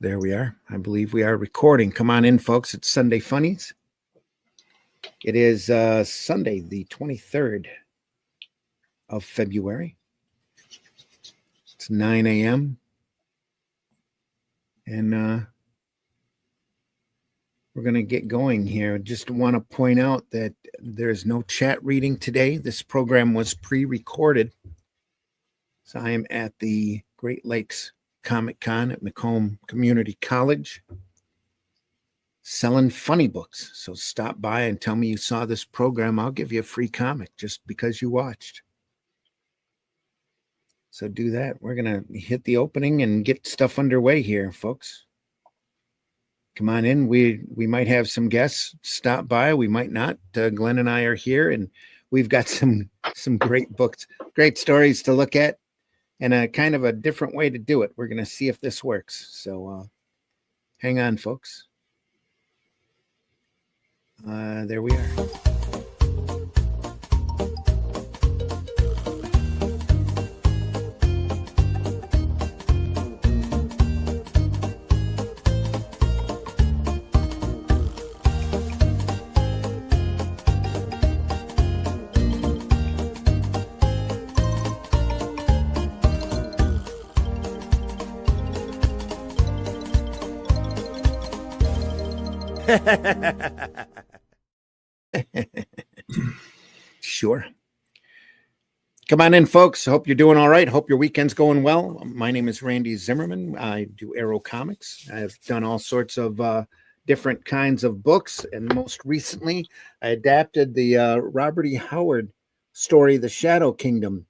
There we are. I believe we are recording. Come on in, folks. It's Sunday Funnies. It is Sunday, the 23rd of February. It's 9 a.m. And we're going to get going here. Just want to point out that there's no chat reading today. This program was pre-recorded. So I am at the Great Lakes Comic Con at Macomb Community College selling funny books. So stop by and tell me you saw this program. I'll give you a free comic just because you watched. So do that. We're going to hit the opening and get stuff underway here, folks. Come on in. We might have some guests stop by. We might not. Glenn and I are here, and we've got some great books, great stories to look at, and a kind of a different way to do it. We're going to see if this works. So hang on, folks. There we are. Sure. Come on in, folks. Hope you're doing all right. Hope your weekend's going well. My name is Randy Zimmerman. I do Arrow Comics. I've done all sorts of different kinds of books, and most recently I adapted the Robert E. Howard story, The Shadow Kingdom,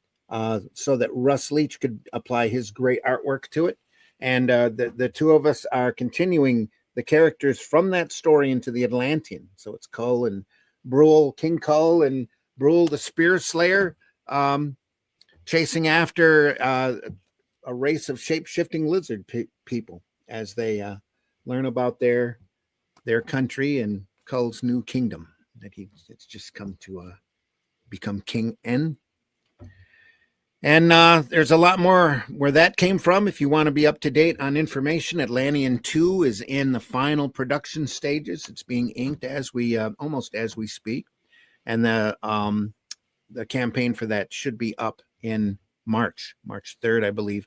so that Russ Leach could apply his great artwork to it. And the two of us are continuing the characters from that story into the Atlantean. So it's Kull and Brule, King Kull and Brule the Spear Slayer, chasing after a race of shape-shifting lizard people as they learn about their country and Kull's new kingdom that it's just come to become King N. And there's a lot more where that came from. If you want to be up to date on information, Atlantean 2 is in the final production stages. It's being inked as we almost as we speak, and the campaign for that should be up in March 3rd, I believe.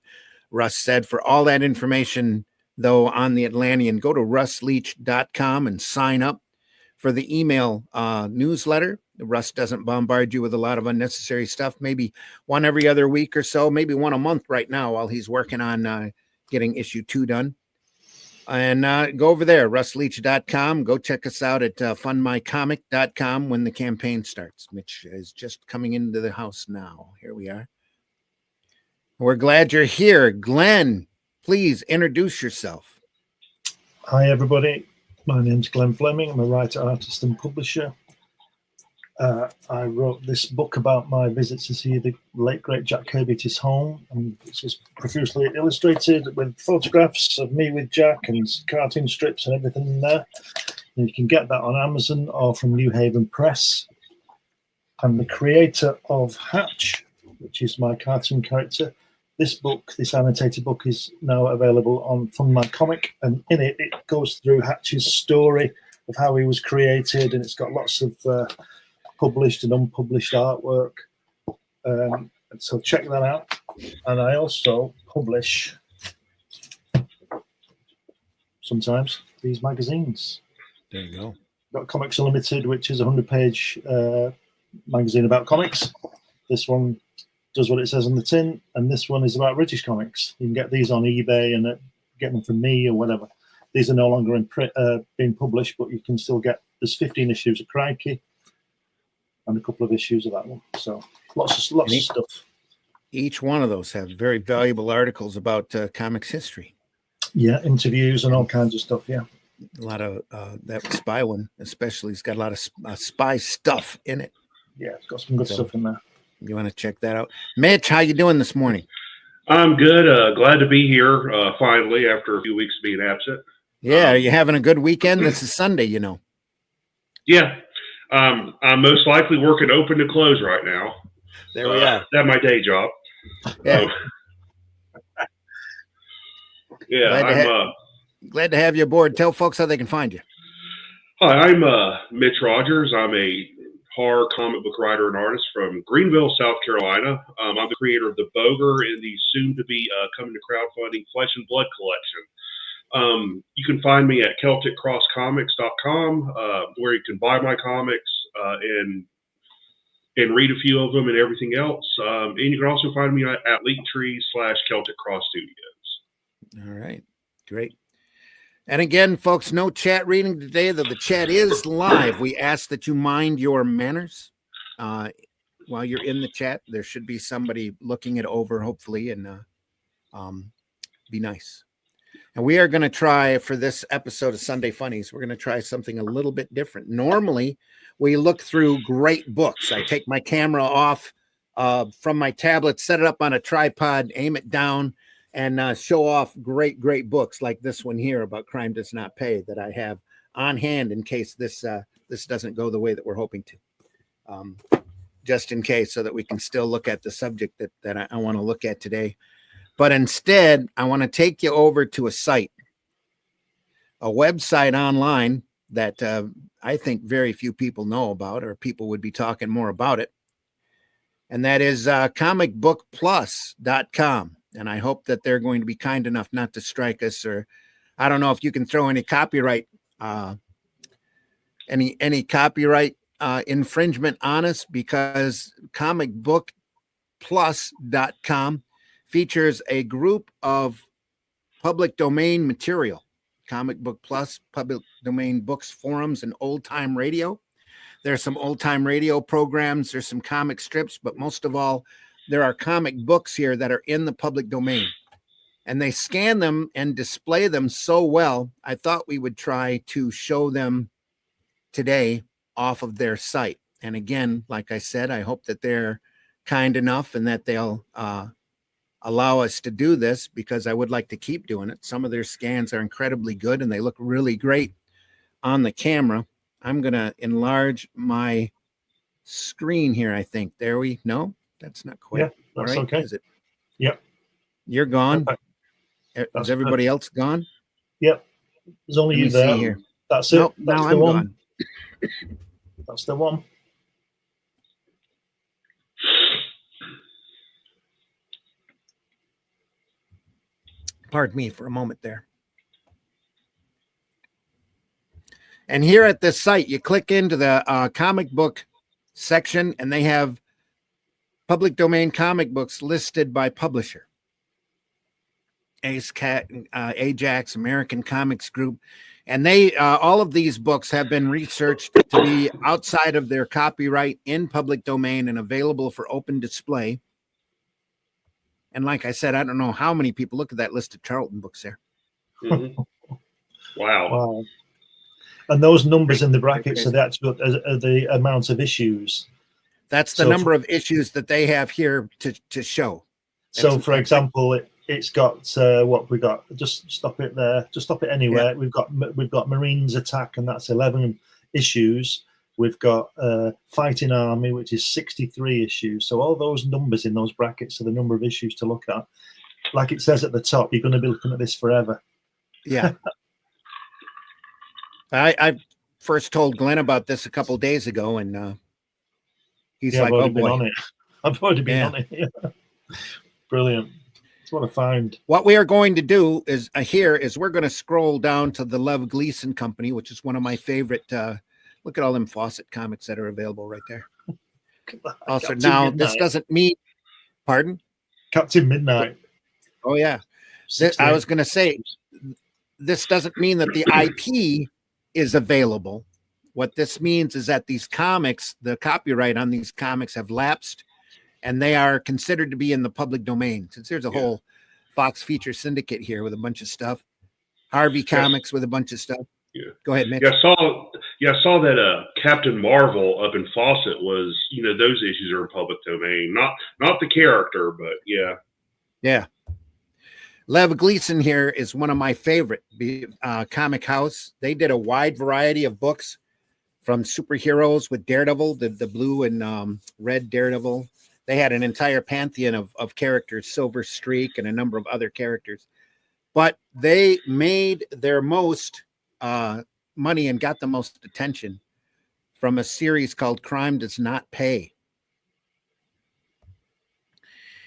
Russ said for all that information, though, on the Atlantean, go to russleach.com and sign up for the email newsletter. Russ doesn't bombard you with a lot of unnecessary stuff, maybe one every other week or so, maybe one a month right now while he's working on getting issue 2 done. And go over there, russleach.com. Go check us out at funmycomic.com when the campaign starts, which is just coming into the house now. Here we are. We're glad you're here. Glenn, please introduce yourself. Hi, everybody. My name's Glenn Fleming. I'm a writer, artist, and publisher. I wrote this book about my visit to see the late, great Jack Kirby at his home. And it's just profusely illustrated with photographs of me with Jack and cartoon strips and everything in there. And you can get that on Amazon or from New Haven Press. I'm the creator of Hatch, which is my cartoon character. This book, this annotated book, is now available on Fun My Comic, and in it, it goes through Hatch's story of how he was created, and it's got lots of published and unpublished artwork. So check that out. And I also publish sometimes these magazines. There you go. Got Comics Unlimited, which is a 100-page magazine about comics. This one does what it says on the tin, and this one is about British comics. You can get these on eBay and get them from me or whatever. These are no longer in print, being published, but you can still get. There's 15 issues of Crikey and a couple of issues of that one. So lots of stuff. Each one of those have very valuable articles about comics history. Yeah, interviews and all kinds of stuff. Yeah, a lot of that spy one, especially, has got a lot of spy stuff in it. Yeah, it's got some good stuff in there. You want to check that out. Mitch, how you doing this morning? I'm good. Glad to be here finally after a few weeks being absent. Yeah, are you having a good weekend? This is Sunday, you know. Yeah. I'm most likely working open to close right now. There we are. That's my day job. Yeah. Yeah, Glad to have you aboard. Tell folks how they can find you. Hi, I'm Mitch Rogers. I'm a horror comic book writer and artist from Greenville, South Carolina. I'm the creator of The Boger and the soon-to-be coming to crowdfunding Flesh and Blood collection. You can find me at CelticCrossComics.com, where you can buy my comics and read a few of them and everything else. And you can also find me at Linktree/Celtic Cross Studios. All right. Great. And again, folks, no chat reading today, though the chat is live. We ask that you mind your manners while you're in the chat. There should be somebody looking it over, hopefully, and be nice. And we are going to try, for this episode of Sunday Funnies, we're going to try something a little bit different. Normally, we look through great books. I take my camera off from my tablet, set it up on a tripod, aim it down, and show off great books like this one here about Crime Does Not Pay that I have on hand in case this doesn't go the way that we're hoping to. Just in case, so that we can still look at the subject that I want to look at today. But instead, I want to take you over to a site, a website online that I think very few people know about, or people would be talking more about it. And that is comicbookplus.com. And I hope that they're going to be kind enough not to strike us, or I don't know if you can throw any copyright, any copyright infringement on us, because comicbookplus.com features a group of public domain material. Comic Book Plus, public domain books, forums, and old time radio. There's some old time radio programs. There's some comic strips, but most of all, there are comic books here that are in the public domain, and they scan them and display them so well. I thought we would try to show them today off of their site. And again, like I said, I hope that they're kind enough and that they'll allow us to do this, because I would like to keep doing it. Some of their scans are incredibly good and they look really great on the camera. I'm going to enlarge my screen here. I think no, that's not quite. Yeah, that's right. okay. Is it? Yep. You're gone. Perfect. Is everybody else gone? Yep. There's only you there. Here. That's it. Nope, That's now the I'm one. gone. That's the one. Pardon me for a moment there. And here at this site, you click into the comic book section, and they have public domain comic books listed by publisher. Ajax, American Comics Group. And they all of these books have been researched to be outside of their copyright, in public domain, and available for open display. And like I said, I don't know how many people look at that list of Charlton books there. Mm-hmm. Wow. And those numbers in the brackets are the actual the amount of issues. That's the number of issues that they have here to show. So, for example, it's got what we got. Just stop it there. Just stop it anywhere. Yeah. We've got Marines Attack, and that's 11 issues. We've got Fighting Army, which is 63 issues. So all those numbers in those brackets are the number of issues to look at. Like it says at the top, you're going to be looking at this forever. Yeah. I first told Glenn about this a couple of days ago, and he's like, "Oh boy, on it. I've already been on it." Yeah. Brilliant. That's what I find. What we are going to do is we're going to scroll down to the Lev Gleason Company, which is one of my favorite. Look at all them Fawcett comics that are available right there. Also, Captain now Midnight. This doesn't mean. Pardon? Captain Midnight. Oh yeah. I was going to say, this doesn't mean that the IP is available. What this means is that these comics, the copyright on these comics have lapsed, and they are considered to be in the public domain. Since there's a whole Fox Feature Syndicate here with a bunch of stuff, Harvey Comics with a bunch of stuff. Yeah. Go ahead, Mitch. Yeah, I saw that Captain Marvel up in Fawcett was, those issues are in public domain. Not the character, but yeah. Yeah. Lev Gleason here is one of my favorite comic house. They did a wide variety of books, from superheroes with Daredevil, the blue and red Daredevil. They had an entire pantheon of characters, Silver Streak, and a number of other characters. but they made their most money and got the most attention from a series called Crime Does Not Pay.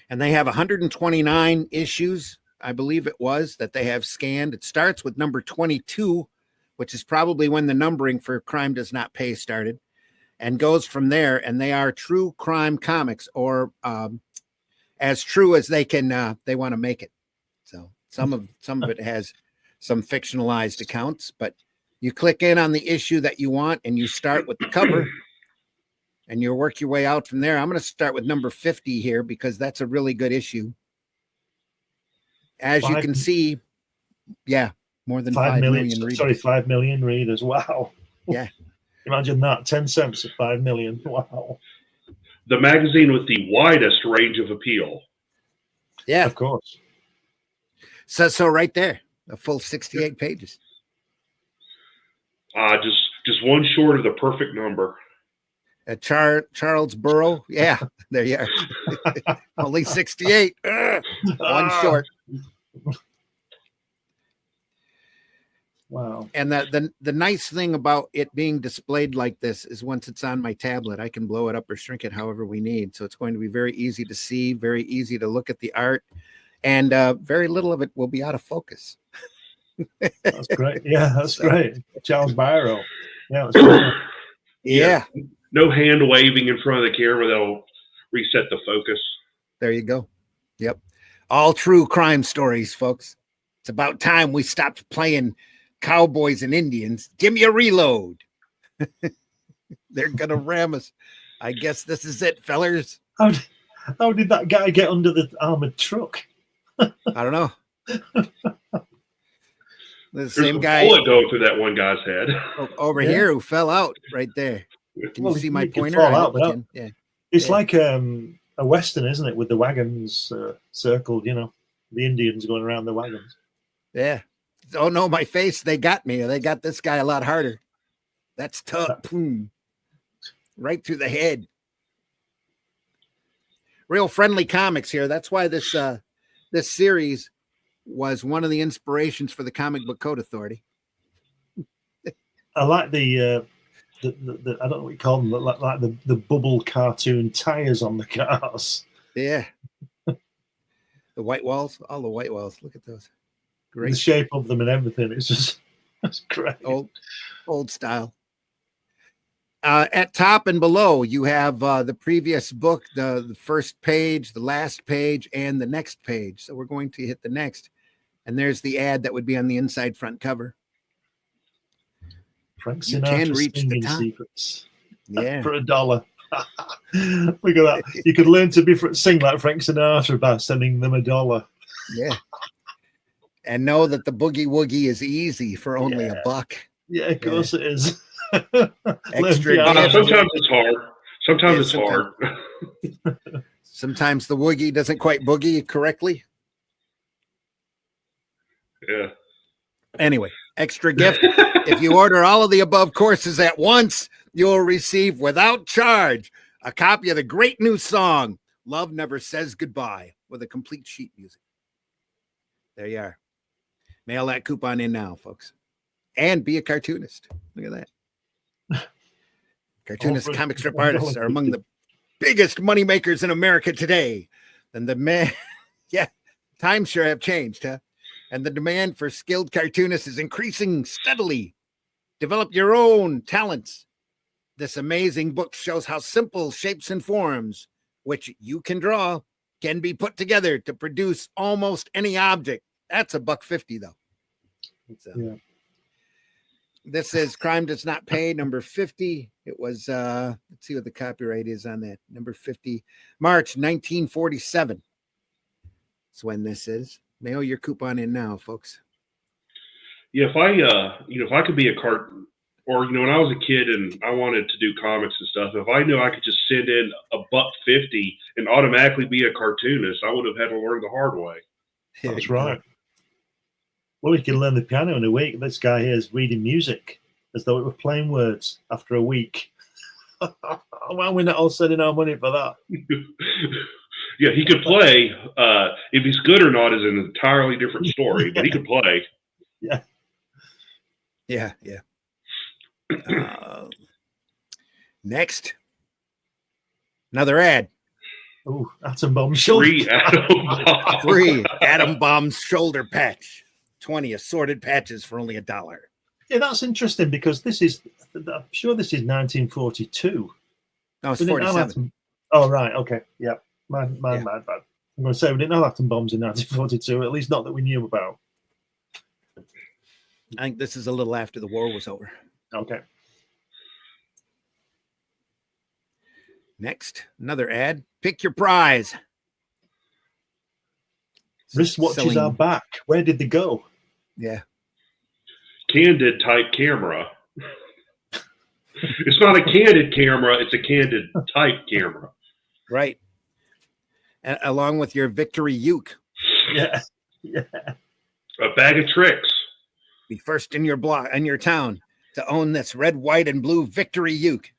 And they have 129 issues, I believe it was, that they have scanned. It starts with number 22, which is probably when the numbering for Crime Does Not Pay started, and goes from there. And they are true crime comics, or as true as they can. They want to make it. So some of it has some fictionalized accounts, but you click in on the issue that you want, and you start with the cover, and you work your way out from there. I'm going to start with number 50 here because that's a really good issue. As you can see, yeah, more than 5 million readers. Sorry, 5 million readers. Wow. Yeah. Imagine that. 10 cents of 5 million. Wow. The magazine with the widest range of appeal. Yeah. Of course. So right there, a full 68 pages. Just one short of the perfect number. Charles Burrow. Yeah, there you are. Only 68. One short. Wow. And the nice thing about it being displayed like this is once it's on my tablet, I can blow it up or shrink it however we need. So it's going to be very easy to see, very easy to look at the art, and very little of it will be out of focus. That's great. Yeah, that's great. Charles Barrow. Yeah, that's great. Yeah. No hand waving in front of the camera that'll reset the focus. There you go. Yep. All true crime stories, folks. It's about time we stopped playing cowboys and Indians. Give me a reload. They're going to ram us. I guess this is it, fellers. How did that guy get under the armored truck? I don't know. The There's same a guy bullet going through that one guy's head. over here who fell out right there. Can you see my pointer? Yeah. It's like a Western, isn't it? With the wagons circled, the Indians going around the wagons. Yeah. Oh, no, my face. They got me. They got this guy a lot harder. That's tough. Boom. Right through the head. Real friendly comics here. That's why this series was one of the inspirations for the Comic Book Code Authority. I like the I don't know what you call them, like the bubble cartoon tires on the cars. Yeah. The white walls, all the white walls. Look at those. Great. The shape of them and everything. That's great. Old style. At top and below, you have the previous book, the first page, the last page, and the next page. So we're going to hit the next. And there's the ad that would be on the inside front cover. Frank Sinatra, you can reach the top. Secrets. Yeah. For $1. Look at that. You could learn to sing like Frank Sinatra by sending them $1. Yeah. And know that the boogie woogie is easy for only $1. Yeah, of course it is. Extra. Sometimes it's hard. Sometimes it's hard. Sometimes the woogie doesn't quite boogie correctly. Yeah. Anyway, extra gift. If you order all of the above courses at once, you'll receive without charge a copy of the great new song, Love Never Says Goodbye, with a complete sheet music. There you are. Mail that coupon in now, folks. And be a cartoonist. Look at that. Cartoonists, comic strip artists are among the biggest moneymakers in America today. And times sure have changed, huh? And the demand for skilled cartoonists is increasing steadily. Develop your own talents. This amazing book shows how simple shapes and forms, which you can draw, can be put together to produce almost any object. That's $1.50 though. So, This is Crime Does Not Pay, number 50. It was, let's see what the copyright is on that. Number 50, March 1947. That's when this is. Mail your coupon in now, folks. Yeah, if I could be a or when I was a kid and I wanted to do comics and stuff, if I knew I could just send in $1.50 and automatically be a cartoonist, I would have had to learn the hard way. That's right. Well, you can learn the piano in a week. This guy here is reading music as though it were plain words after a week. Why are we not all sending our money for that? Yeah, he could play. If he's good or not is an entirely different story, but he could play. Yeah. Yeah, yeah. Next, another ad. Oh, atom bomb shoulder. Free atom bomb. Free atom bomb shoulder patch. 20 assorted patches for only $1. Yeah, that's interesting because I'm sure this is 1942. No, it's We didn't have 47. atom. Oh, right. Okay. Yeah. My Yeah. bad. I'm going to say we didn't have atom bombs in 1942, at least not that we knew about. I think this is a little after the war was over. Okay. Next, another ad. Pick your prize. Wristwatches are back. Where did they go? Yeah. Candid type camera. It's not a candid camera, it's a candid type camera. Right. Along with your Victory Uke. Yeah. Yeah. A bag of tricks. Be first in your block in your town to own this red, white, and blue Victory Uke.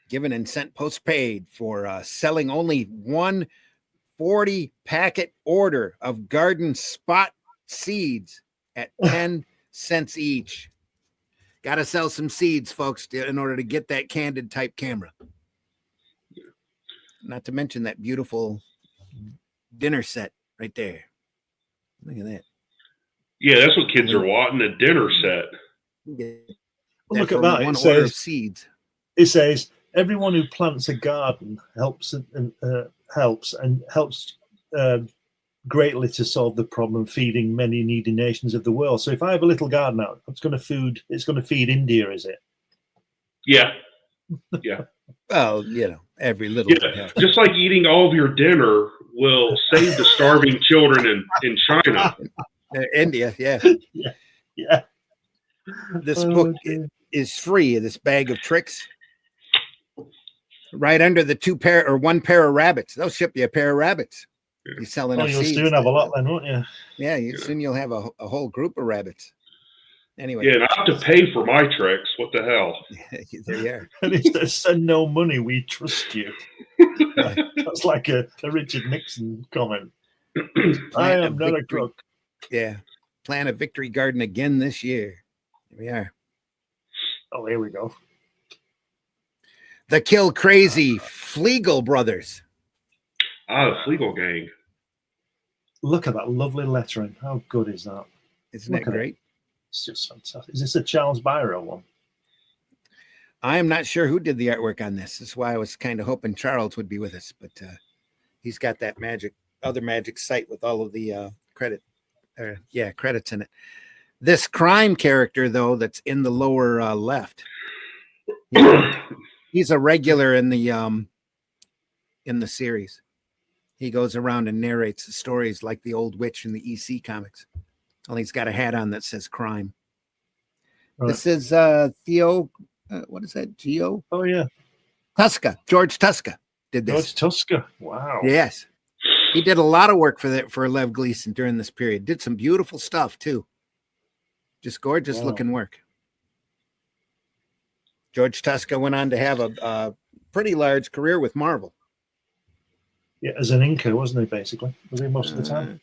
Given and sent postpaid for selling only one 40-packet order of garden spot seeds at 10 cents each. Got to sell some seeds, folks, in order to get that candid type camera. Not to mention that beautiful dinner set right there. Look at that. Yeah, that's what kids are wanting, a dinner set. Well, look at that. One order of seeds. It says, everyone who plants a garden helps greatly to solve the problem feeding many needy nations of the world. So if I have a little garden out, it's going to feed India, is it? Yeah. Yeah. Well, every little bit helps. Just like eating all of your dinner will save the starving children in China. India, yeah. Yeah. This book is free, this bag of tricks. Right under the one pair of rabbits. They'll ship you a pair of rabbits. You sell enough you'll seeds. soon have a lot then, won't you? Yeah, soon you'll have a whole group of rabbits. Anyway. Yeah, and I have to pay for my tricks. What the hell? There you are. And it says, send no money, we trust you. Yeah. That's like a Richard Nixon comment. I am not a crook. Yeah. Plant a victory garden again this year. Here we are. Oh, here we go. The Kill Crazy Flegel Brothers. Ah, the Flegel gang. Look at that lovely lettering. How good is that? Isn't that great? It's just fantastic. Is this a Charles Byro one? I am not sure who did the artwork on this. That's why I was kind of hoping Charles would be with us, but he's got that other magic site with all of the credits in it. This crime character, though, that's in the lower left, he's a regular in the series. He goes around and narrates the stories like the old witch in the EC comics. Only he's got a hat on that says crime. Right. This is Theo. What is that? Geo? Oh, yeah. Tuska. George Tuska did this. George Tuska. Wow. Yes. He did a lot of work for Lev Gleason during this period. Did some beautiful stuff, too. Just gorgeous looking work. George Tuska went on to have a pretty large career with Marvel. Yeah, as an inker, wasn't he, basically? Was he most of the time?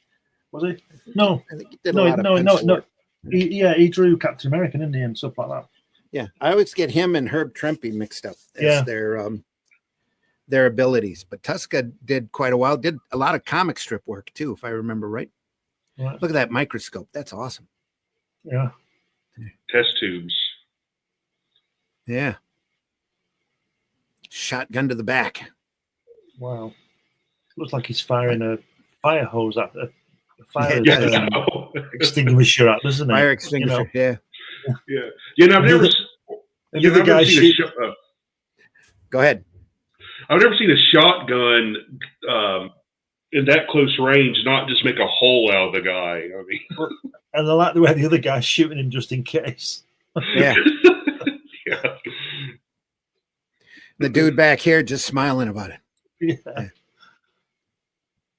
Was he? No. I think he did no. He drew Captain America, didn't he, and stuff like that. Yeah, I always get him and Herb Trimpe mixed up as their abilities. But Tuska did quite a while, did a lot of comic strip work, too, if I remember right. Look at that microscope. That's awesome. Yeah. Test tubes. Yeah. Shotgun to the back. Wow. Looks like he's firing a fire hose at a fire extinguisher at, doesn't he? Fire extinguisher, yeah. I've never seen Go ahead. I've never seen a shotgun in that close range not just make a hole out of the guy. I mean, and I like the way the other guy's shooting him just in case. Yeah. Yeah. The dude back here just smiling about it. Yeah.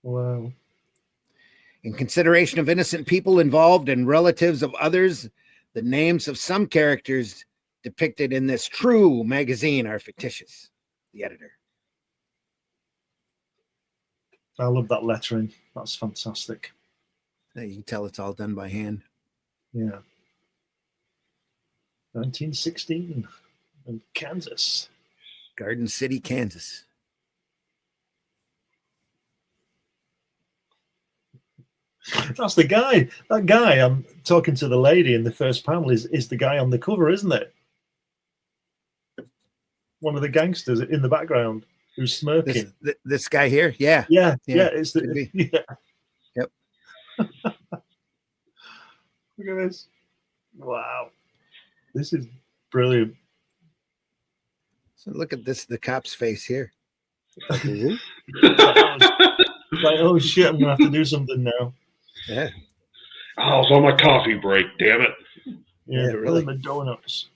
Wow. In consideration of innocent people involved and relatives of others, the names of some characters depicted in this true magazine are fictitious. The editor. I love that lettering. That's fantastic. You can tell it's all done by hand. Yeah. 1916 in Kansas. Garden City, Kansas. That's the guy. That guy I'm talking to the lady in the first panel is the guy on the cover, isn't it? One of the gangsters in the background who's smirking. This guy here? Yeah. Yeah. It's could be. yeah. Yep. Look at this. Wow. This is brilliant. So look at this, the cop's face here. Like, oh shit, I'm gonna have to do something now. Yeah. Oh, it's on my coffee break, damn it. Yeah, really. The donuts.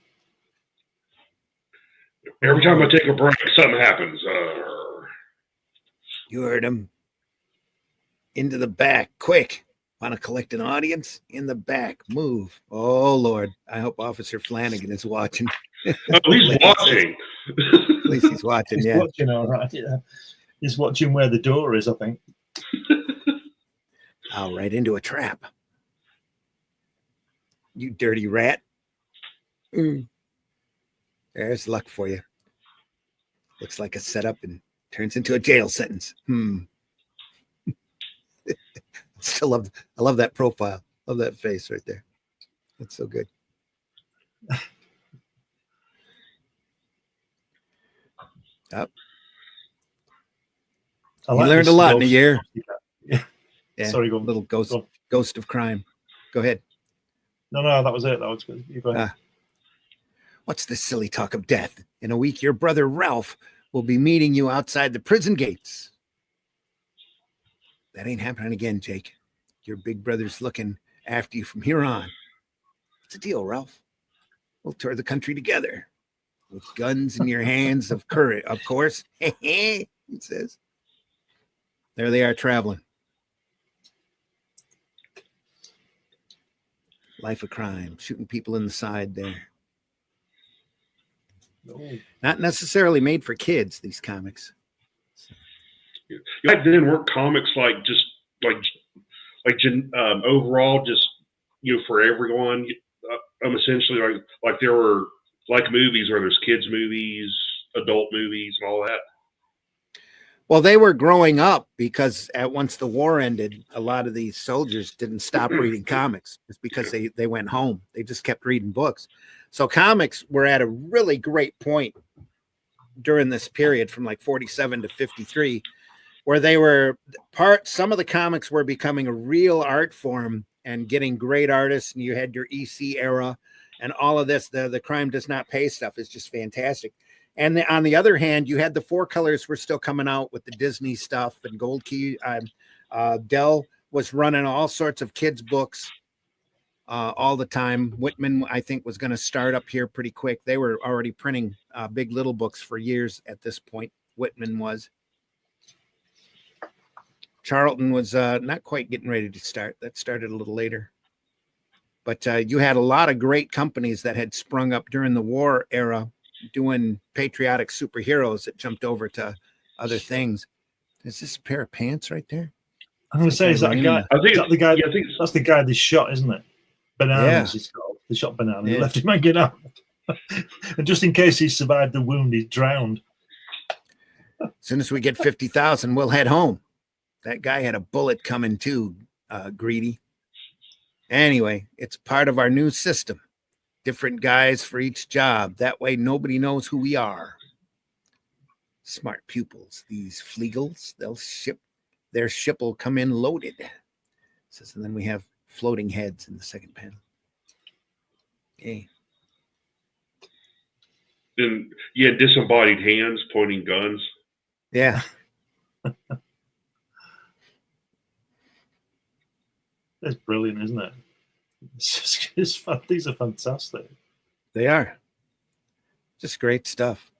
Every time I take a break, something happens. You heard him. Into the back, quick. Want to collect an audience? In the back, move. Oh, Lord. I hope Officer Flanagan is watching. Oh, he's watching. At least he's watching, He's watching, all right. Yeah. He's watching where the door is, I think. I'll right into a trap. You dirty rat. There's luck for you. Looks like a setup and turns into a jail sentence. I love that profile. Love that face right there. That's so good. Yep. You learned a lot in a year. Yeah. Sorry, go on. Little ghost of crime. Go ahead. No, that was it. That was good. You go ahead. What's this silly talk of death? In a week, your brother Ralph will be meeting you outside the prison gates. That ain't happening again, Jake. Your big brother's looking after you from here on. What's the deal, Ralph? We'll tour the country together. With guns in your hands, of course. He says. There they are traveling. Life of crime, shooting people in the side there. Not necessarily made for kids, these comics. Back then, weren't comics just overall just for everyone? Essentially like there were like movies where there's kids movies, adult movies, and all that. Well, they were growing up because once the war ended, a lot of these soldiers didn't stop reading comics. It's because they went home. They just kept reading books. So comics were at a really great point during this period from like 47 to 53, where they were some of the comics were becoming a real art form and getting great artists. And you had your EC era and all of this. The crime does not pay stuff is just fantastic. And on the other hand, you had the Four Colors were still coming out with the Disney stuff, and Gold Key. Dell was running all sorts of kids' books all the time. Whitman, I think, was going to start up here pretty quick. They were already printing Big Little books for years at this point. Whitman was. Charlton was not quite getting ready to start. That started a little later. But you had a lot of great companies that had sprung up during the war era, doing patriotic superheroes that jumped over to other things. Is this a pair of pants right there? I'm going to say, is that guy? I think the guy. Yeah, that's the guy they shot, isn't it? Bananas. He's called. They shot Banana. He left him hanging out. And just in case he survived the wound, he's drowned. As soon as we get 50,000, we'll head home. That guy had a bullet coming too, greedy. Anyway, it's part of our new system. Different guys for each job. That way nobody knows who we are. Smart pupils, these Flegels, their ship will come in loaded. Says, and then we have floating heads in the second panel. Okay. Then you had disembodied hands pointing guns. Yeah. That's brilliant, isn't it? It's fun. These are fantastic. They are. Just great stuff.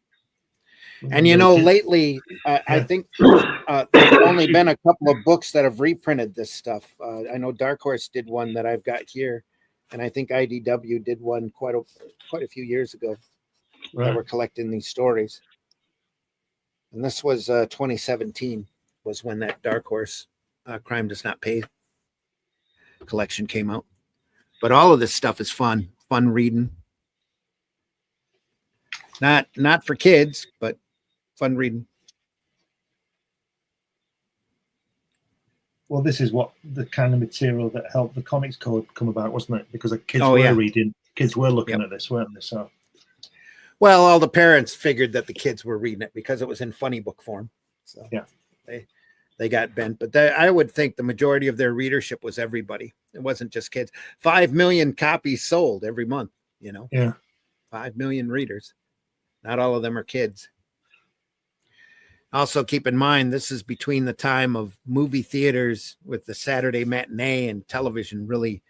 And lately, I think there's only been a couple of books that have reprinted this stuff. I know Dark Horse did one that I've got here, and I think IDW did one quite a few years ago. Right. That were collecting these stories. And this was 2017 was when that Dark Horse Crime Does Not Pay collection came out. But all of this stuff is fun reading. Not for kids, but fun reading. Well, this is what the kind of material that helped the Comics Code come about, wasn't it? Because the kids reading, kids were looking at this, weren't they? So, well, all the parents figured that the kids were reading it because it was in funny book form. So yeah, they got bent. But I would think the majority of their readership was everybody. It wasn't just kids. 5 million copies sold every month. Yeah, 5 million readers. Not all of them are kids. Also, keep in mind, this is between the time of movie theaters with the Saturday matinee, and television really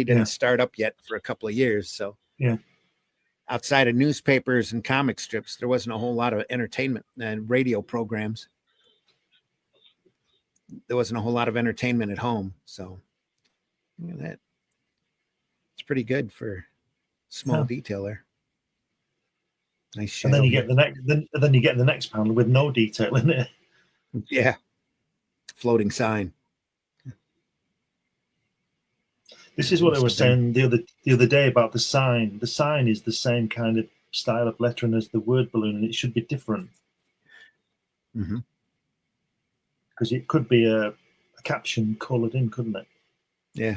didn't start up yet for a couple of years. So, outside of newspapers and comic strips, there wasn't a whole lot of entertainment and radio programs. There wasn't a whole lot of entertainment at home. So, that it's pretty good for small detailer. Nice. And then you get the next panel with no detail in it. Yeah. Floating sign. This is what I was saying the other day about the sign. The sign is the same kind of style of lettering as the word balloon, and it should be different. Because it could be a caption coloured in, couldn't it? Yeah.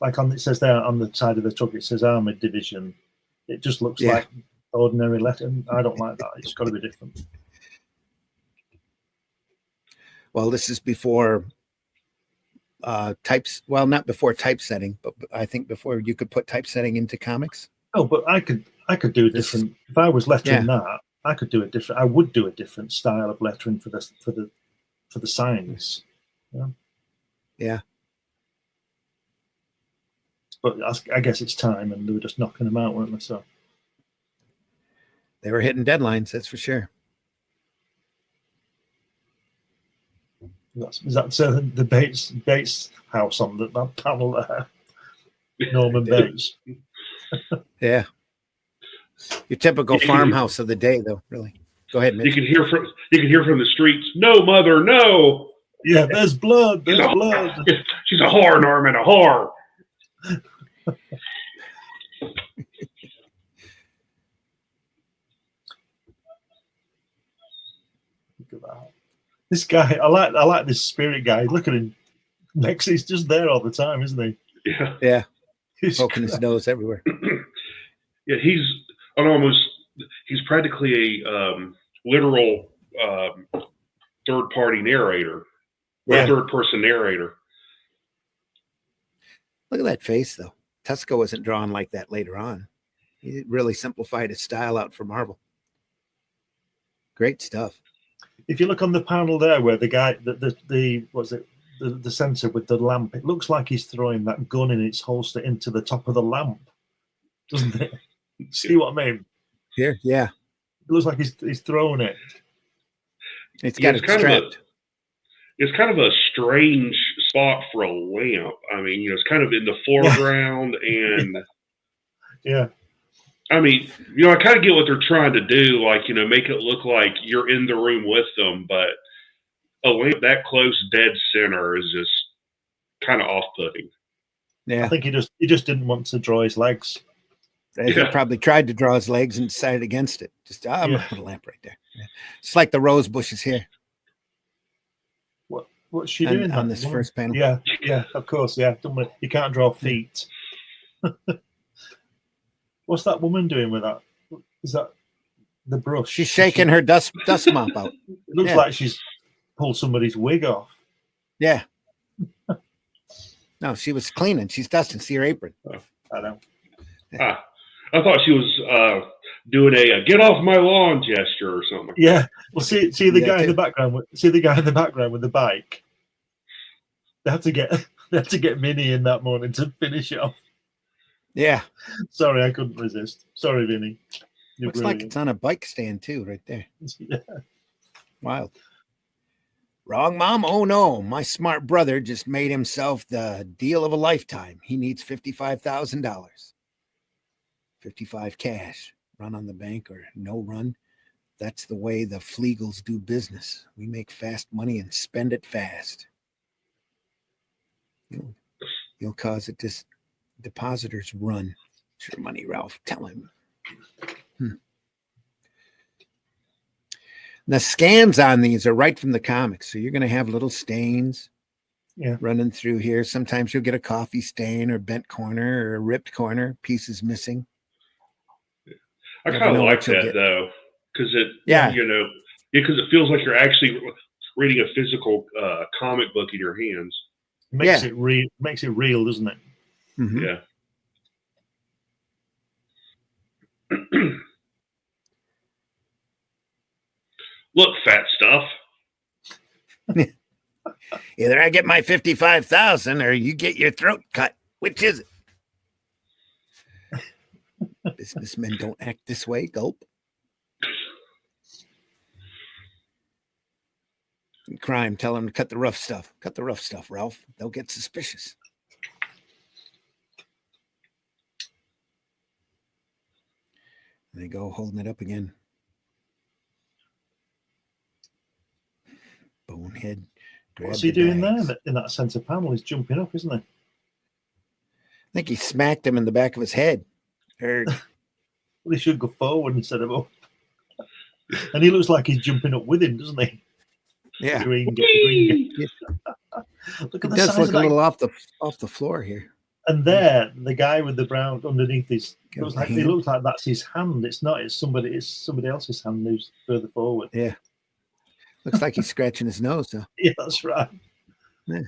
Like it says there on the side of the truck, it says Armoured Division. It just looks like ordinary letter. I don't like that. It's got to be different. Well, this is before types. Well, not before typesetting, but I think before you could put typesetting into comics. Oh, but I could do a different. If I was lettering that, I could do a different. I would do a different style of lettering for the signs. Yeah. But I guess it's time, and they were just knocking them out, weren't they? So they were hitting deadlines, that's for sure. Is that the Bates house on that panel there? Norman Bates. Yeah. Your typical farmhouse of the day, though. Really. Go ahead, Mitch. You can hear from the streets. No, mother, no. Yeah, there's blood. There's blood. She's a whore, Norman, a whore. Look at that. This guy, I like this spirit guy. Look at him. He's just there all the time, isn't he? Yeah. Yeah. He's poking his nose everywhere. Yeah, he's practically a literal third-party narrator, or third-person narrator. Look at that face, though. Tusco wasn't drawn like that later on. He really simplified his style out for Marvel. Great stuff. If you look on the panel there, where the guy, the censor with the lamp, it looks like he's throwing that gun in its holster into the top of the lamp, doesn't it? See what I mean? Here, yeah. It looks like he's throwing it. It's got it strapped. It's kind of a strange spot for a lamp. I mean, it's kind of in the foreground and yeah. I mean, I kind of get what they're trying to do, like, make it look like you're in the room with them, but a lamp that close dead center is just kind of off-putting. Yeah. I think he just didn't want to draw his legs. He probably tried to draw his legs and decided against it. Just, I'm going to put a lamp right there. Yeah. It's like the rose bushes here. What's she doing on this first panel? Yeah, of course, yeah. You can't draw feet. What's that woman doing with that? Is that the brush? She's shaking her dust mop out. It looks like she's pulled somebody's wig off. Yeah. No, she was cleaning. She's dusting. See her apron. I know. I thought she was doing a "get off my lawn" gesture or something. Yeah. Well, see the guy in the background. See the guy in the background with the bike. They had to get Vinny in that morning to finish it off. Yeah. Sorry, I couldn't resist. Sorry, Vinny. Looks like it's on a bike stand too, right there. Yeah. Wild. Wrong, Mom? Oh no, my smart brother just made himself the deal of a lifetime. He needs $55,000. 55 cash. Run on the bank or no run. That's the way the Flegels do business. We make fast money and spend it fast. You'll cause it to depositors run. It's your money, Ralph. Tell him. The scans on these are right from the comics. So you're going to have little stains running through here. Sometimes you'll get a coffee stain or bent corner or a ripped corner, pieces missing. I kind of like that, though, because because it feels like you're actually reading a physical comic book in your hands. Makes it real, doesn't it? Mm-hmm. Yeah. Look, fat stuff. Either I get my 55,000 or you get your throat cut. Which is it? Businessmen don't act this way. Gulp. Crime, tell them to cut the rough stuff. Cut the rough stuff, Ralph. They'll get suspicious. And they go holding it up again. Bonehead. What's he doing there in that center panel? He's jumping up, isn't he? I think he smacked him in the back of his head. Well, he should go forward instead of up. And he looks like he's jumping up with him, doesn't he? Yeah. Look at the size does look a little off the floor here. And there, the guy with the brown underneath his he looks like that's his hand. It's not. It's somebody else's hand who's further forward. Yeah. Looks like he's scratching his nose, though. Yeah, that's right. Yeah.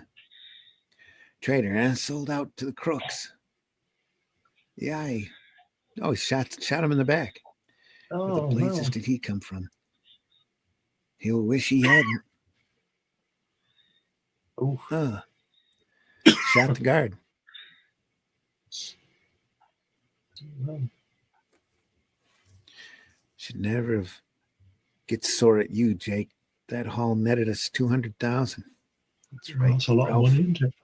Trader, sold out to the crooks. Yeah. He shot him in the back. Where the blazes did he come from? He'll wish he hadn't. Shot the guard. Should never have get sore at you, Jake. That haul netted us 200,000. That's right. That's a lot of money, isn't it?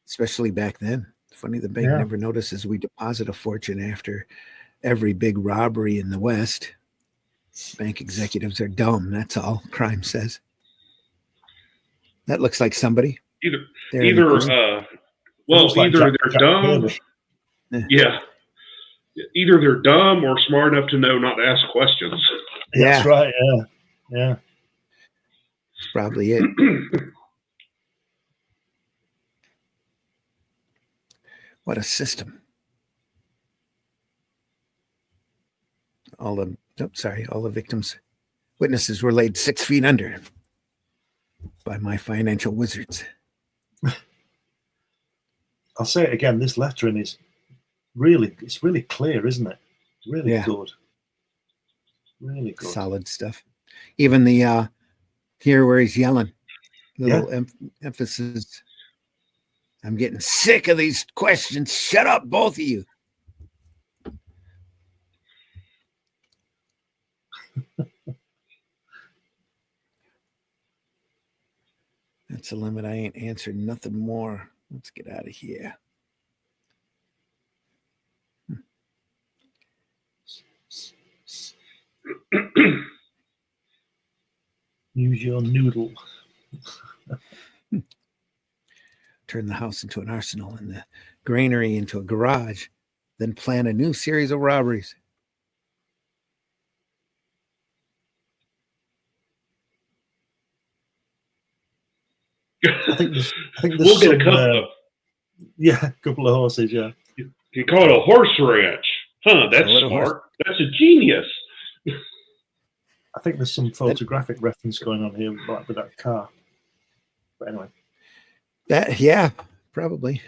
Especially back then. Funny the bank never notices we deposit a fortune after every big robbery in the West. Bank executives are dumb. That's all. Crime says. That looks like somebody. Either they're dumb. Yeah. Either they're dumb or smart enough to know not to ask questions. Yeah. That's right. Yeah. That's probably it. What a system. All the witnesses were laid 6 feet under by my financial wizards. I'll say it again. This lettering is really clear, isn't it? Really good. Really good. Solid stuff. Even the here where he's yelling, little emphasis. I'm getting sick of these questions. Shut up, both of you. That's the limit. I ain't answered nothing more. Let's get out of here. Use your noodle. Turn the house into an arsenal and the granary into a garage. Then plan a new series of robberies. I think there's we'll get a couple a couple of horses, yeah. You call it a horse ranch. Huh, that's smart. That's a genius. I think there's some photographic reference going on here with that car. But anyway. Probably.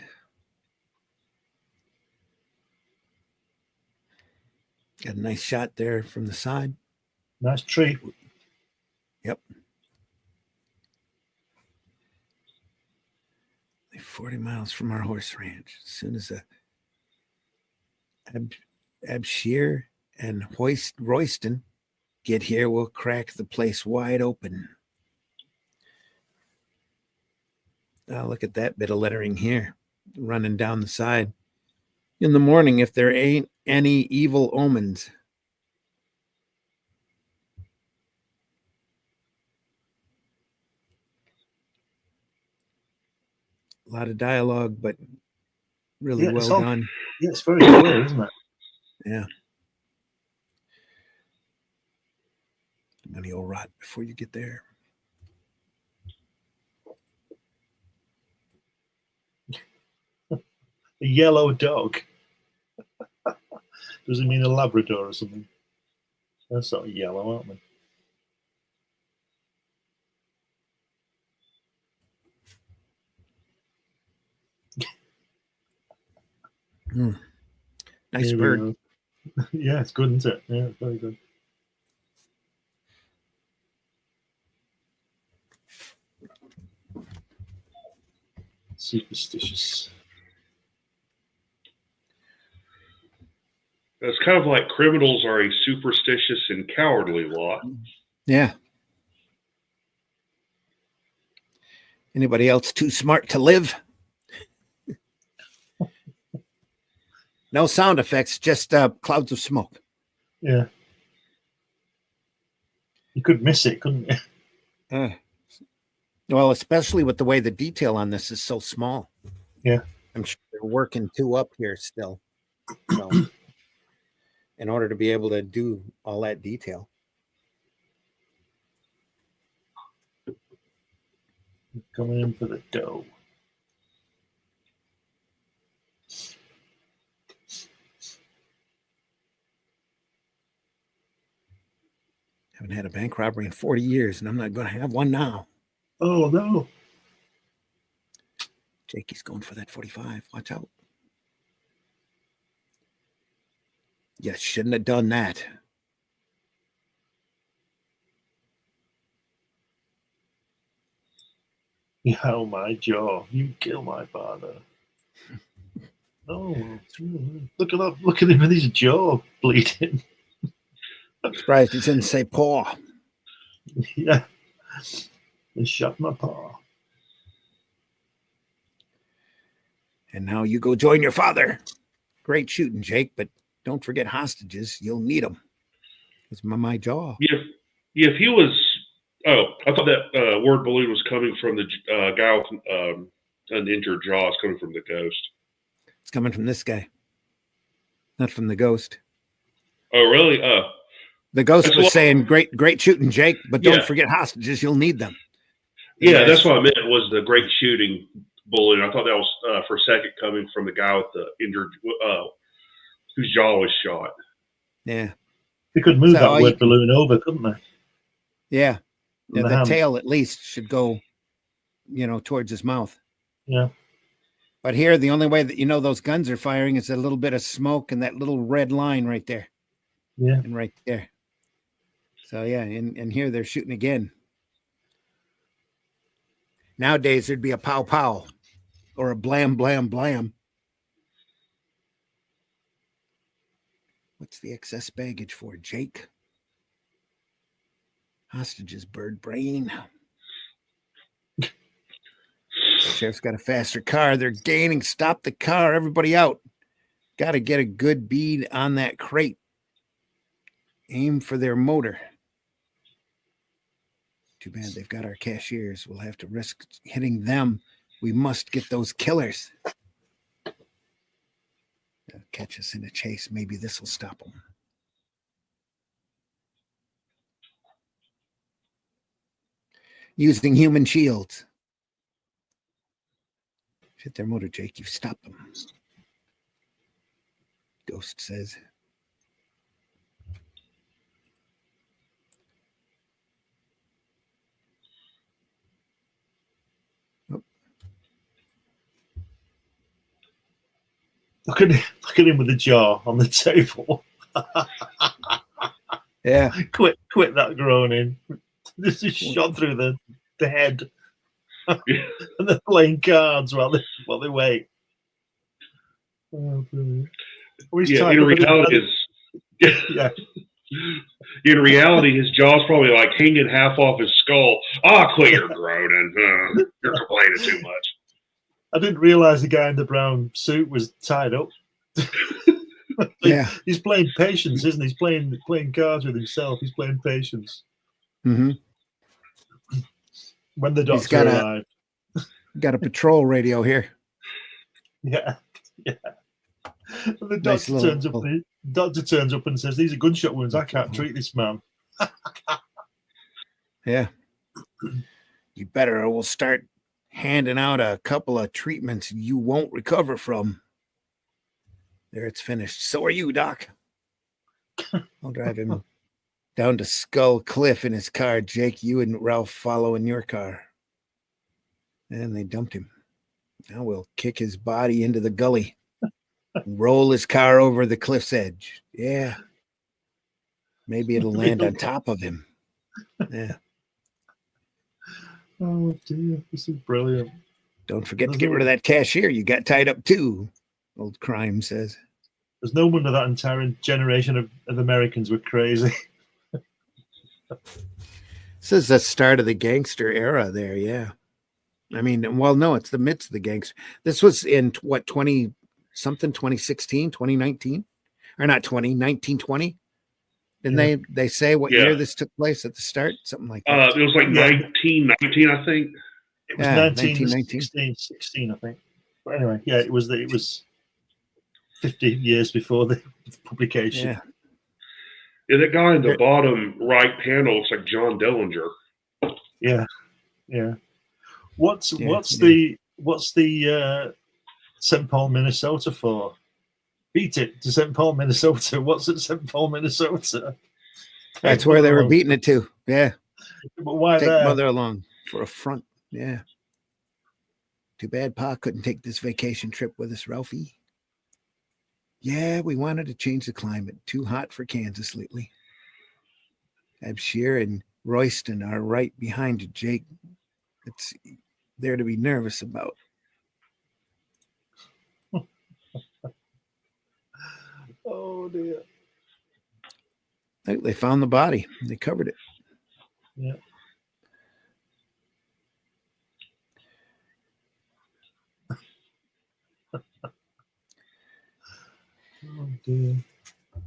Got a nice shot there from the side. Nice tree. Yep. 40 miles from our horse ranch. As soon as Abshir and Royston get here, we'll crack the place wide open. Now look at that bit of lettering here, running down the side. In the morning, if there ain't any evil omens. lot of dialogue, but really Yeah, it's well all- done. Yeah, it's very clear, isn't it? Yeah. The money will rot before you get there. A yellow dog. Does it mean a Labrador or something? They're sort of yellow, aren't they? Nice Here we bird. go. Yeah, it's good, isn't it? Yeah, it's very good. Superstitious. It's kind of like criminals are a superstitious and cowardly lot. Yeah. Anybody else too smart to live? No sound effects, just clouds of smoke. Yeah. You could miss it, couldn't you? Well, especially with the way the detail on this is so small. Yeah. I'm sure they're working two up here still. So, in order to be able to do all that detail. Coming in for the dough. Haven't had a bank robbery in 40 years, and I'm not going to have one now. Oh, no. Jakey's going for that 45. Watch out. You shouldn't have done that. You held my jaw. You killed my father. Oh, look at that! Look at him with his jaw bleeding. I'm surprised he didn't say paw. Yeah, they shot my paw. And now you go join your father. Great shooting, Jake, but don't forget hostages. You'll need them. It's my jaw. Yeah, if he was, I thought that word balloon was coming from the guy with an injured jaw. It's coming from the ghost. It's coming from this guy, not from the ghost. Oh, really? The ghost That's was what- saying, "Great shooting, Jake, but don't Yeah. forget hostages. You'll need them." Yeah, that's what I meant was the great shooting balloon. I thought that was for a second coming from the guy with the injured, whose jaw was shot. Yeah, They could move So that all word you- balloon over, couldn't they? yeah. From the The hand. tail at least should go, towards his mouth. Yeah. But here, the only way that you know those guns are firing is a little bit of smoke and that little red line right there. Yeah. And right there. So yeah, and here they're shooting again. Nowadays there'd be a pow pow or a blam blam blam. What's the excess baggage for, Jake? Hostages, bird brain. Sheriff's got a faster car. They're gaining. Stop the car. Everybody out. Got to get a good bead on that crate. Aim for their motor. Too bad they've got our cashiers. We'll have to risk hitting them. We must get those killers. They'll catch us in a chase. Maybe this will stop them. Using human shields. Hit their motor, Jake. You've stopped them. Ghost says. Look at him with the jaw on the table. Yeah. Quit that groaning. This is shot through the head. And they're playing cards while they wait. Oh, brilliant. Yeah, in reality, Yeah. In reality, his jaw's probably like hanging half off his skull. Quit your groaning. You're complaining too much. I didn't realize the guy in the brown suit was tied up. Yeah. He's playing patience, isn't he? He's playing cards with himself. He's playing patience. Mm-hmm. When the He's doctor got arrived. Got a patrol radio here. Yeah, yeah. And the Nice doctor turns up. And doctor turns up and says, "These are gunshot wounds. I can't treat this man." Yeah. You better, or we'll start handing out a couple of treatments you won't recover from. There, it's finished. So are you, Doc. I'll drive him down to Skull Cliff in his car. Jake, you and Ralph follow in your car. And they dumped him. Now we'll kick his body into the gully and roll his car over the cliff's edge. Yeah. Maybe it'll land on top of him. Yeah. Oh dear, this is brilliant. Don't forget to get rid of that cashier. You got tied up too, old Crime says. There's no wonder that entire generation of Americans were crazy. This is the start of the gangster era there, yeah. I mean, well, no, it's the midst of the gangster. This was in what, 2016, 2019? Or not 19, 20? Didn't they say what year this took place at the start? Something like that. It was like 1919, I think. It was 1916, I think. But anyway, yeah, it was 50 years before the publication. Yeah. Yeah, that guy in the bottom right panel looks like John Dillinger. Yeah, yeah. What's the St. Paul, Minnesota for? Beat it to St. Paul, Minnesota. What's at St. Paul, Minnesota? That's where they were beating it to. Yeah. But why take there? Mother along for a front. Yeah. Too bad Pa couldn't take this vacation trip with us, Ralphie. Yeah, we wanted to change the climate. Too hot for Kansas lately. Abshir and Royston are right behind you, Jake. It's there to be nervous about. Oh dear. They found the body. They covered it. Yeah. Oh dear.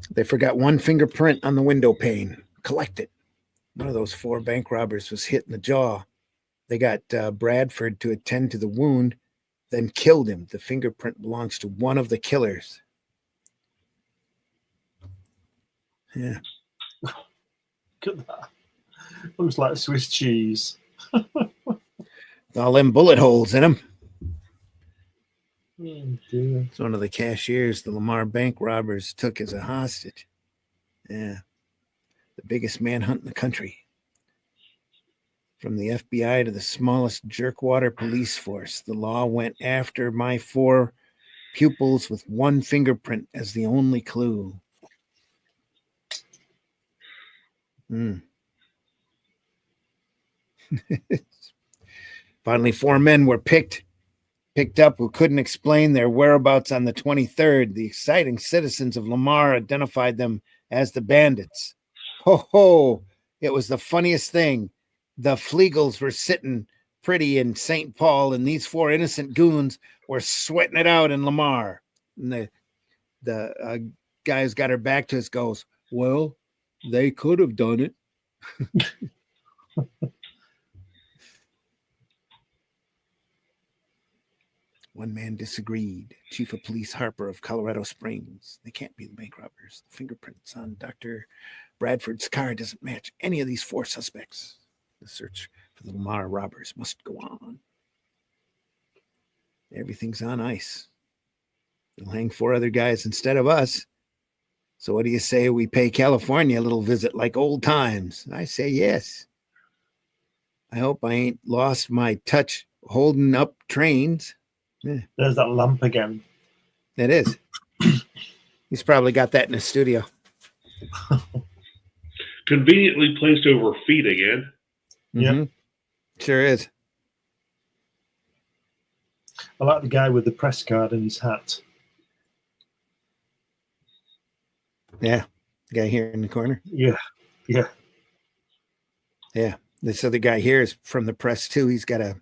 They forgot one fingerprint on the window pane. Collect it. One of those 4 bank robbers was hit in the jaw. They got Bradford to attend to the wound, then killed him. The fingerprint belongs to one of the killers. Yeah. Look at that. Looks like Swiss cheese. All them bullet holes in him. Oh dear. It's one of the cashiers the Lamar bank robbers took as a hostage. Yeah. The biggest manhunt in the country. From the FBI to the smallest jerkwater police force, the law went after my 4 pupils with one fingerprint as the only clue. Finally, 4 men were picked up who couldn't explain their whereabouts on the 23rd. The exciting citizens of Lamar identified them as the bandits. Ho ho! It was the funniest thing. The Flegels were sitting pretty in St. Paul, and these 4 innocent goons were sweating it out in Lamar. And the guy who's got her back to us goes, well, they could have done it. One man disagreed. Chief of Police Harper of Colorado Springs. They can't be the bank robbers. The fingerprints on Dr. Bradford's car doesn't match any of these 4 suspects. The search for the Lamar robbers must go on. Everything's on ice. They'll hang 4 other guys instead of us. So what do you say we pay California a little visit like old times? I say yes. I hope I ain't lost my touch holding up trains. Yeah. There's that lamp again. It is. He's probably got that in his studio. Conveniently placed over feet again. Mm-hmm. Yep. Sure is. I like the guy with the press card and his hat. Yeah. The guy here in the corner. Yeah. Yeah. Yeah. This other guy here is from the press too. He's got a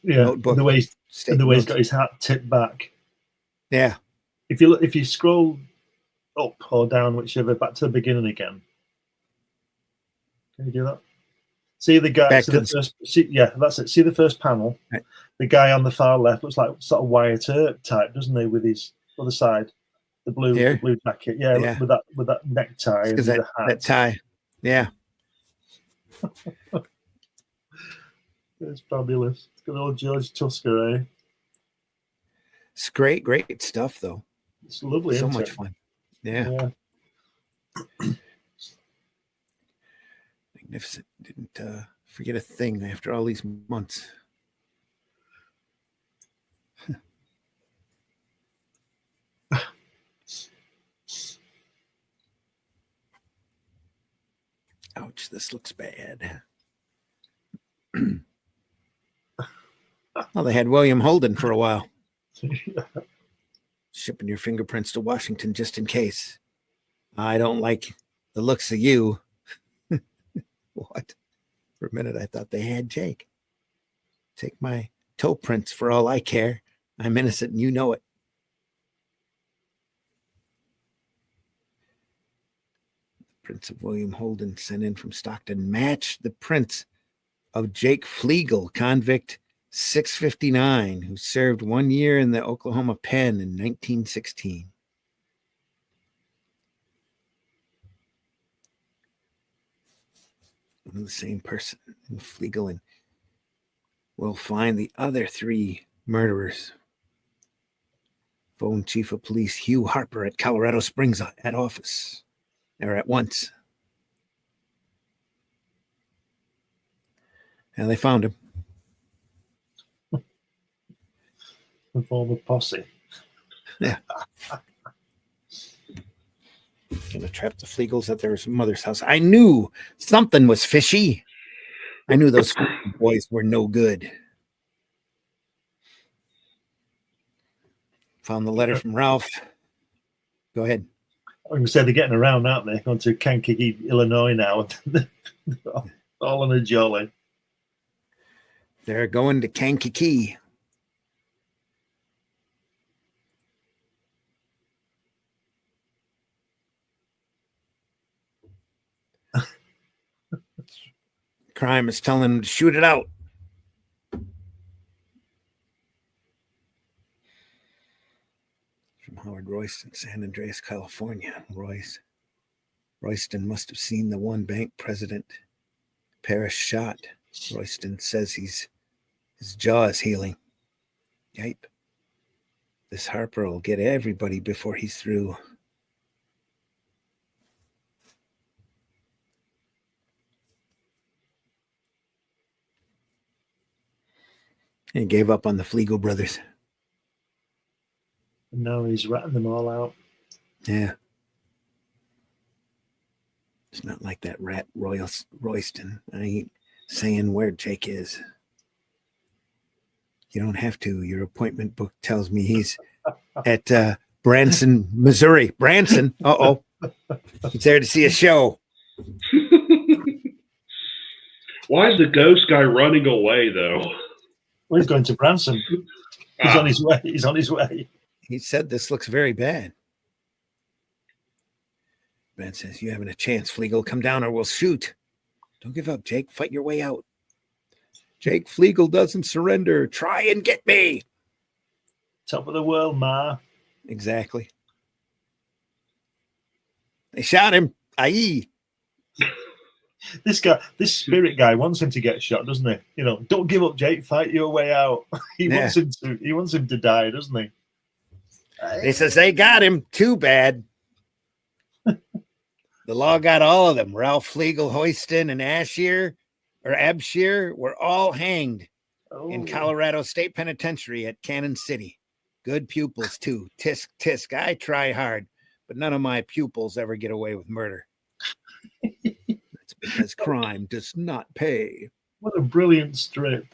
notebook. The way he's got his hat tipped back. Yeah. If you scroll up or down, whichever, back to the beginning again. Can you do that? See the guy. Back See to the first. See, yeah, that's it. See the first panel. Right. The guy on the far left looks like sort of Wyatt Earp type, doesn't he? With his other side, the blue jacket. Yeah, Yeah. with that necktie and Because the hat. that tie. Yeah. It's fabulous. Good old George Tusker, eh? It's great stuff, though. It's lovely. So isn't much it? fun. Yeah. Yeah. Magnificent. Didn't forget a thing after all these months. Ouch, this looks bad. Well, they had William Holden for a while. Shipping your fingerprints to Washington just in case. I don't like the looks of you. What? For a minute, I thought they had Jake. Take my toe prints for all I care. I'm innocent and you know it. The prints of William Holden sent in from Stockton match the prints of Jake Flegel, convict 659, who served 1 year in the Oklahoma pen in 1916. One of the same person in Flegel, and we'll find the other three murderers. Phone Chief of Police Hugh Harper at Colorado Springs at office, or at once. And they found him. The former posse. Yeah. Gonna trap the Flegels at their mother's house. I knew something was fishy. I knew those boys were no good. Found the letter from Ralph. Go ahead. I'm going to say they're getting around, aren't they? Going to Kankakee, Illinois now. All on a jolly. They're going to Kankakee. Crime is telling him to shoot it out. From Howard Royston, San Andreas, California. Royston must have seen the one bank president Parrish shot. Royston says his jaw is healing. Yipe. This Harper will get everybody before he's through. He gave up on the Flegel brothers. And now he's ratting them all out. Yeah. It's not like that rat Royston. I ain't saying where Jake is. You don't have to. Your appointment book tells me he's at Branson, Missouri. Branson. Uh-oh. He's there to see a show. Why is the ghost guy running away, though? Well, he's going to Branson. He's on his way. He's on his way. He said this looks very bad. Ben says, you haven't a chance, Flegel. Come down or we'll shoot. Don't give up, Jake. Fight your way out. Jake Flegel doesn't surrender. Try and get me. Top of the world, Ma. Exactly. They shot him. Aye. This spirit guy wants him to get shot, doesn't he? You know, don't give up, Jake. Fight your way out. He wants him to die, doesn't he? He says they got him. Too bad. The law got all of them. Ralph Flegel, Hoyston, and Abshire were all hanged in Colorado State Penitentiary at Cannon City. Good pupils, too. Tisk, tisk. I try hard, but none of my pupils ever get away with murder. That's because crime does not pay. What a brilliant strip.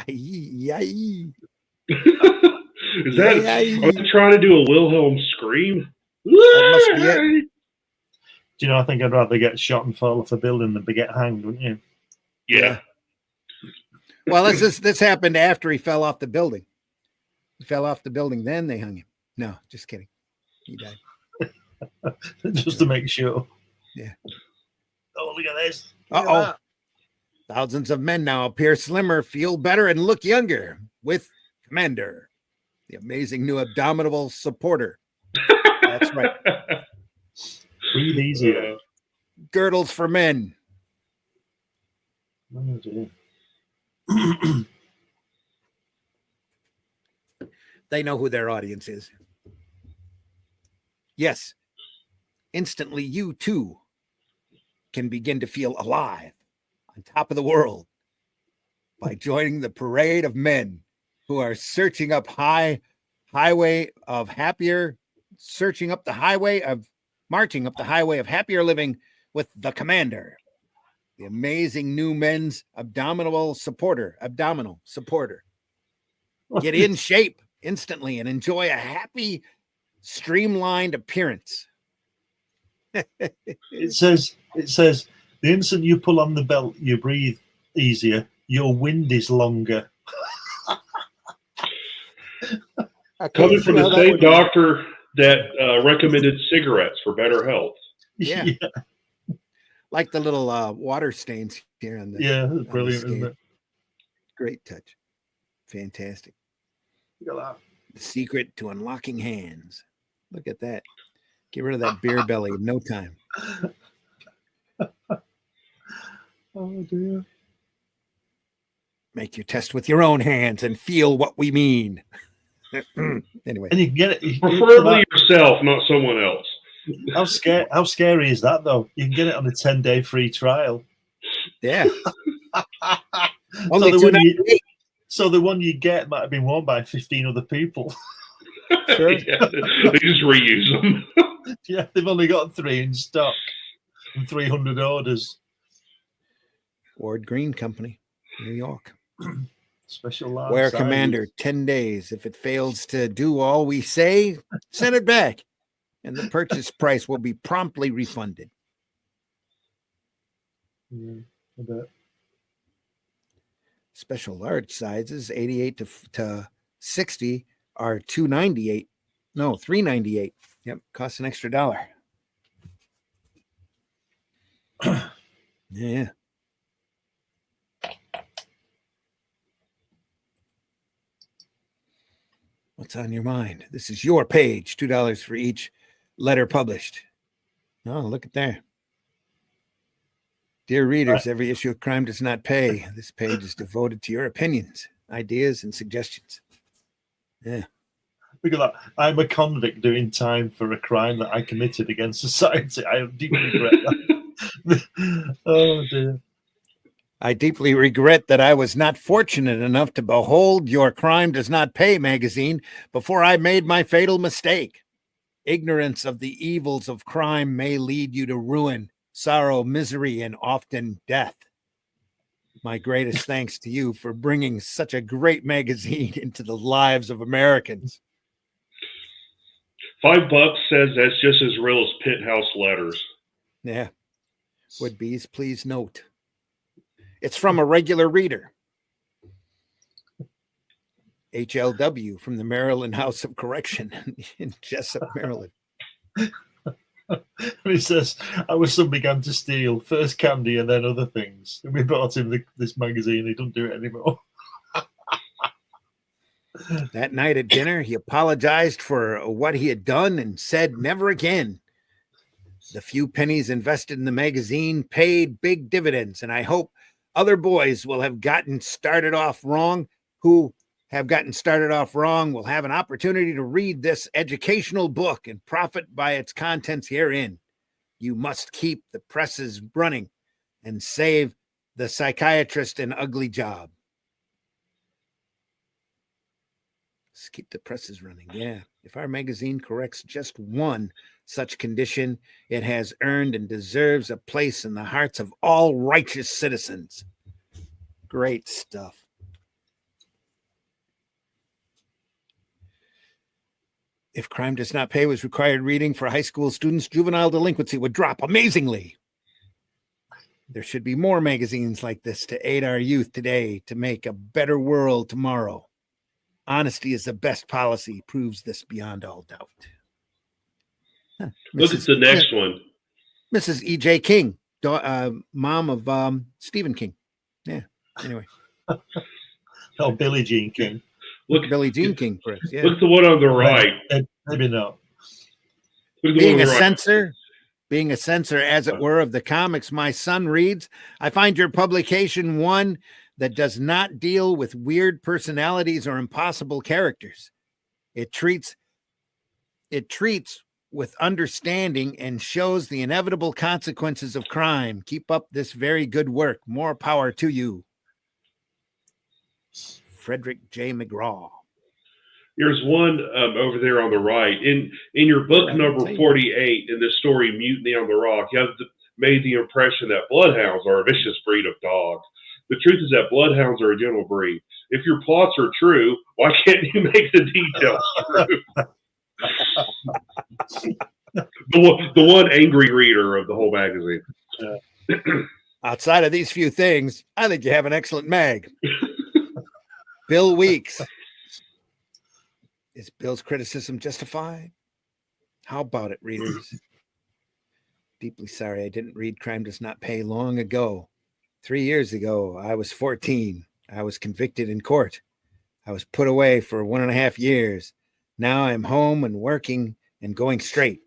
Yay. Is that are they trying to do a Wilhelm scream? That must be it. Do you know, I think I'd rather get shot and fall off a building than get hanged, wouldn't you? Yeah. Well, this happened after he fell off the building. He fell off the building, then they hung him. No, just kidding. He died. Just to make sure. Yeah. Oh, look at this. Uh-oh. Thousands of men now appear slimmer, feel better, and look younger with Commander, the amazing new abdominal supporter. That's right. Breathe easier. Girdles for men. Oh, dear. They know who their audience is. Yes. Instantly, you too can begin to feel alive on top of the world by joining the parade of men who are searching up marching up the highway of happier living with the Commander, the amazing new men's abdominal supporter. Get in shape instantly and enjoy a happy, streamlined appearance. It says the instant you pull on the belt, you breathe easier. Your wind is longer. Coming from the same doctor that recommended cigarettes for better health. Yeah. Like the little water stains here on the brilliant, isn't it? Great touch. Fantastic. Look at that. The secret to unlocking hands. Look at that. Get rid of that beer belly in no time. Oh, dear. Make your test with your own hands and feel what we mean. Anyway. And you can get it. Preferably yourself, not someone else. How scary is that, though? You can get it on a 10-day free trial. Yeah. Only $2.98. So the one you get might have been worn by 15 other people. Sure. Yeah, they just reuse them. Yeah, they've only got 3 in stock and 300 orders. Ward Green Company, New York. Special large Wear size. Commander 10 days. If it fails to do all we say, send it back, and the purchase price will be promptly refunded. Yeah, I bet. Special large sizes, 88 to 60, are $298. No, $398. Yep, costs an extra $1. Yeah. What's on your mind? This is your page. $2 for each letter published. Oh, look at there. Dear readers, every issue of Crime Does Not Pay. This page is devoted to your opinions, ideas, and suggestions. Yeah. Look at that. I'm a convict doing time for a crime that I committed against society. I deeply regret that. Oh, dear. I deeply regret that I was not fortunate enough to behold your Crime Does Not Pay magazine before I made my fatal mistake. Ignorance of the evils of crime may lead you to ruin, sorrow, misery, and often death. My greatest thanks to you for bringing such a great magazine into the lives of Americans. $5 says that's just as real as penthouse letters. Yeah. Would-bees, please note. It's from a regular reader. HLW from the Maryland House of Correction in Jessup, Maryland. He says, our son began to steal first candy and then other things. And we brought him this magazine. He doesn't do it anymore. That night at dinner, he apologized for what he had done and said never again. The few pennies invested in the magazine paid big dividends, and I hope other boys will have gotten started off wrong will have an opportunity to read this educational book and profit by its contents herein. You must keep the presses running and save the psychiatrist an ugly job. Let's keep the presses running. Yeah. If our magazine corrects just one such condition, it has earned and deserves a place in the hearts of all righteous citizens. Great stuff. If Crime Does Not Pay was required reading for high school students, juvenile delinquency would drop amazingly. There should be more magazines like this to aid our youth today to make a better world tomorrow. Honesty is the best policy, proves this beyond all doubt. Look at the next one. Mrs. E.J. King, mom of Stephen King. Yeah. Anyway, Oh, Billie Jean King. Look, Billie Jean King, perhaps. Yeah. look at the one on the right. Maybe not. Look at the Being one a on the right. censor, as it were, of the comics my son reads, I find your publication one that does not deal with weird personalities or impossible characters. It treats with understanding and shows the inevitable consequences of crime. Keep up this very good work. More power to you. Frederick J. McGraw. There's one over there on the right. In your book number 48, in the story Mutiny on the Rock, you have made the impression that bloodhounds are a vicious breed of dog. The truth is that bloodhounds are a gentle breed. If your plots are true, why can't you make the details true? the one angry reader of the whole magazine. Outside of these few things, I think you have an excellent mag. Bill Weeks. Is Bill's criticism justified? How about it, readers? Deeply sorry I didn't read Crime Does Not Pay long ago. 3 years ago, I was 14. I was convicted in court. I was put away for 1.5 years. Now I'm home and working and going straight.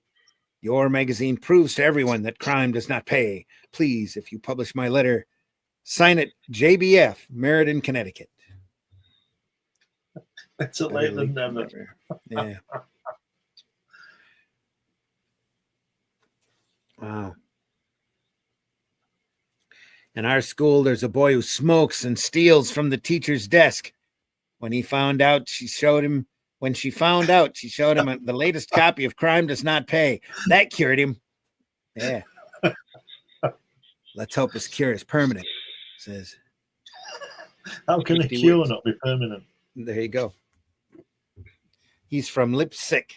Your magazine proves to everyone that crime does not pay. Please, if you publish my letter, sign it JBF, Meriden, Connecticut. It's a late than never. Yeah. Wow. In our school, there's a boy who smokes and steals from the teacher's desk. When she found out, she showed him the latest copy of Crime Does Not Pay. That cured him. Yeah. Let's hope his cure is permanent, says. How can a cure not be permanent? There you go. He's from Leipzig,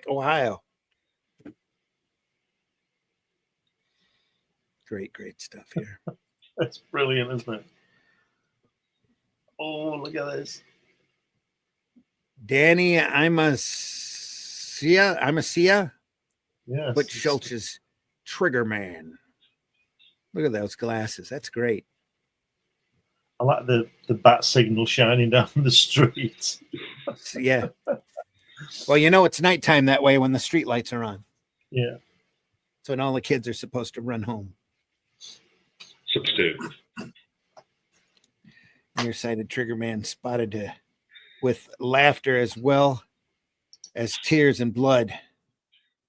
Ohio. Great stuff here. That's brilliant, isn't it? Oh, look at this. Danny Imasia. Yes. Butch Schultz's Trigger Man. Look at those glasses. That's great. I like the bat signal shining down the street. Yeah. Well, it's nighttime that way when the street lights are on. Yeah. So when all the kids are supposed to run home. Substitute. Nearsighted Trigger Man spotted with laughter as well as tears and blood.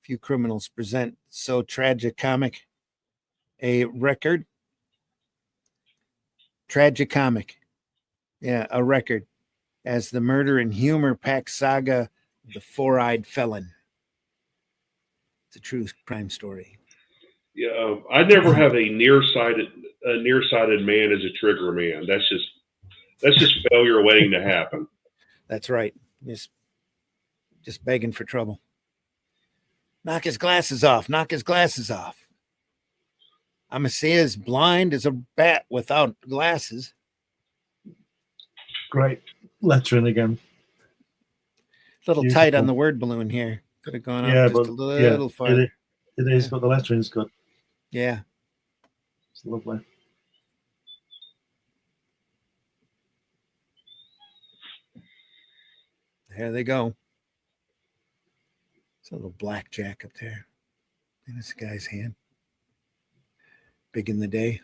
Few criminals present so tragicomic a record. Tragicomic. Yeah, a record as the murder and humor-packed saga of the Four-Eyed Felon. It's a true crime story. Yeah, I never have a nearsighted man as a trigger man. That's just failure waiting to happen. That's right. Just begging for trouble. Knock his glasses off. I'm as blind as a bat without glasses. Great lettering again. A little Beautiful. tight on the word balloon here. Could have gone up just a little farther. It is, but the lettering's good. Yeah. It's lovely. There they go. It's a little blackjack up there. In this guy's hand. Big in the day.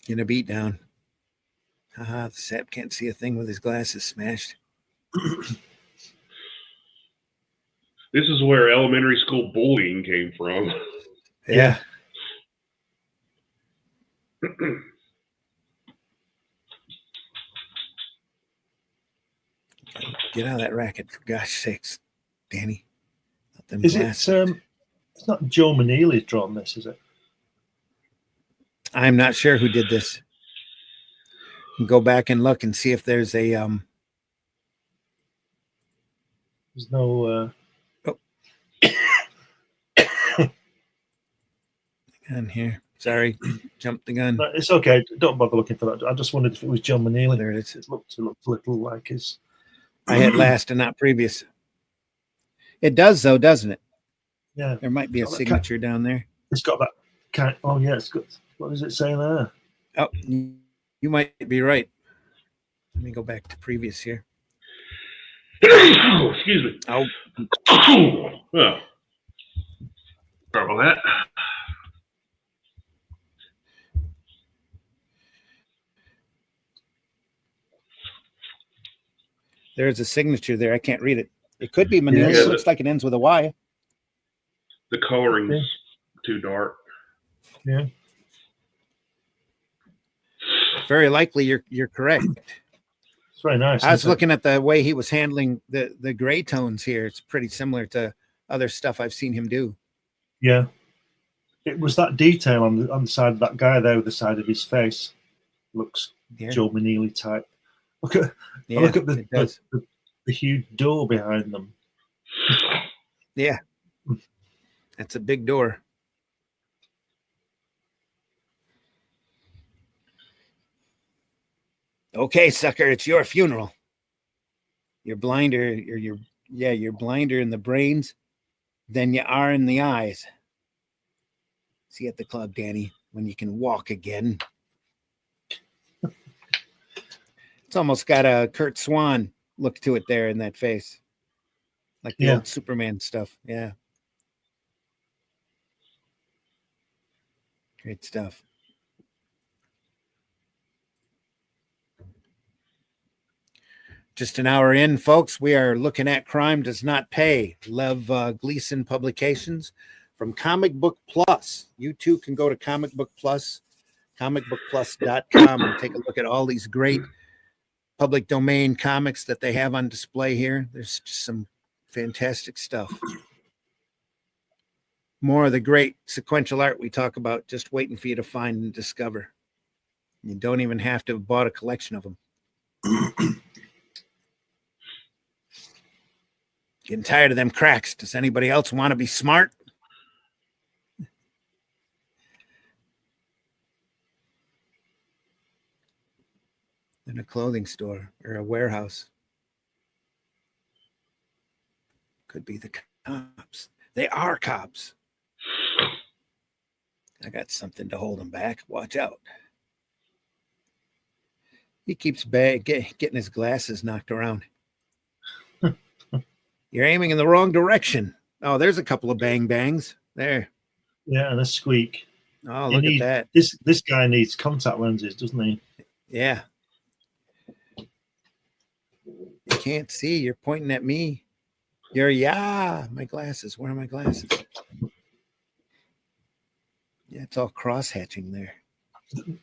Getting a beat down. Haha, the sap can't see a thing with his glasses smashed. This is where elementary school bullying came from. Yeah. Get out of that racket, for gosh sakes, Danny. Is it? It's not Joe Maneely's drawn this, is it? I'm not sure who did this. Go back and look and see if there's a There's no. gun here. Sorry, jumped the gun. No, it's okay. Don't bother looking for that. I just wondered if it was Joe Maneely. There it is. It looked a little like his I had last and not previous. It does, though, doesn't it? Yeah. There might be a signature down there. It's got that kind. Oh yeah, it's got. What does it say there? Oh, you might be right. Let me go back to previous here. Oh, excuse me. Oh, Well, sorry about that. there's a signature there. I can't read it. It could be Manila. Yeah. It looks like it ends with a Y. The coloring's too dark. Yeah. Very likely you're correct. It's very nice. I was looking at the way he was handling the gray tones here. It's pretty similar to other stuff I've seen him do. Yeah. It was that detail on the side of that guy there with the side of his face. Looks Joe Manili type. Look at the huge door behind them. Yeah. That's a big door. Okay, sucker, it's your funeral. You're blinder, you're blinder in the brains than you are in the eyes. See you at the club, Danny, when you can walk again. It's almost got a Kurt Swan look to it there in that face. Like the old Superman stuff. Yeah. Great stuff. Just an hour in, folks. We are looking at Crime Does Not Pay. Lev Gleason Publications from Comic Book Plus. You too can go to Comic Book Plus, comicbookplus.com, and take a look at all these great public domain comics that they have on display here. There's just some fantastic stuff. More of the great sequential art we talk about, just waiting for you to find and discover. You don't even have to have bought a collection of them. Getting tired of them cracks. Does anybody else want to be smart? In a clothing store or a warehouse. Could be the cops. They are cops. I got something to hold him back. Watch out. He keeps getting his glasses knocked around. You're aiming in the wrong direction. Oh, there's a couple of bang bangs there. Yeah, and a squeak. Oh, look at that. This guy needs contact lenses, doesn't he? Yeah. You can't see. You're pointing at me. My glasses. Where are my glasses? Yeah, it's all cross-hatching there.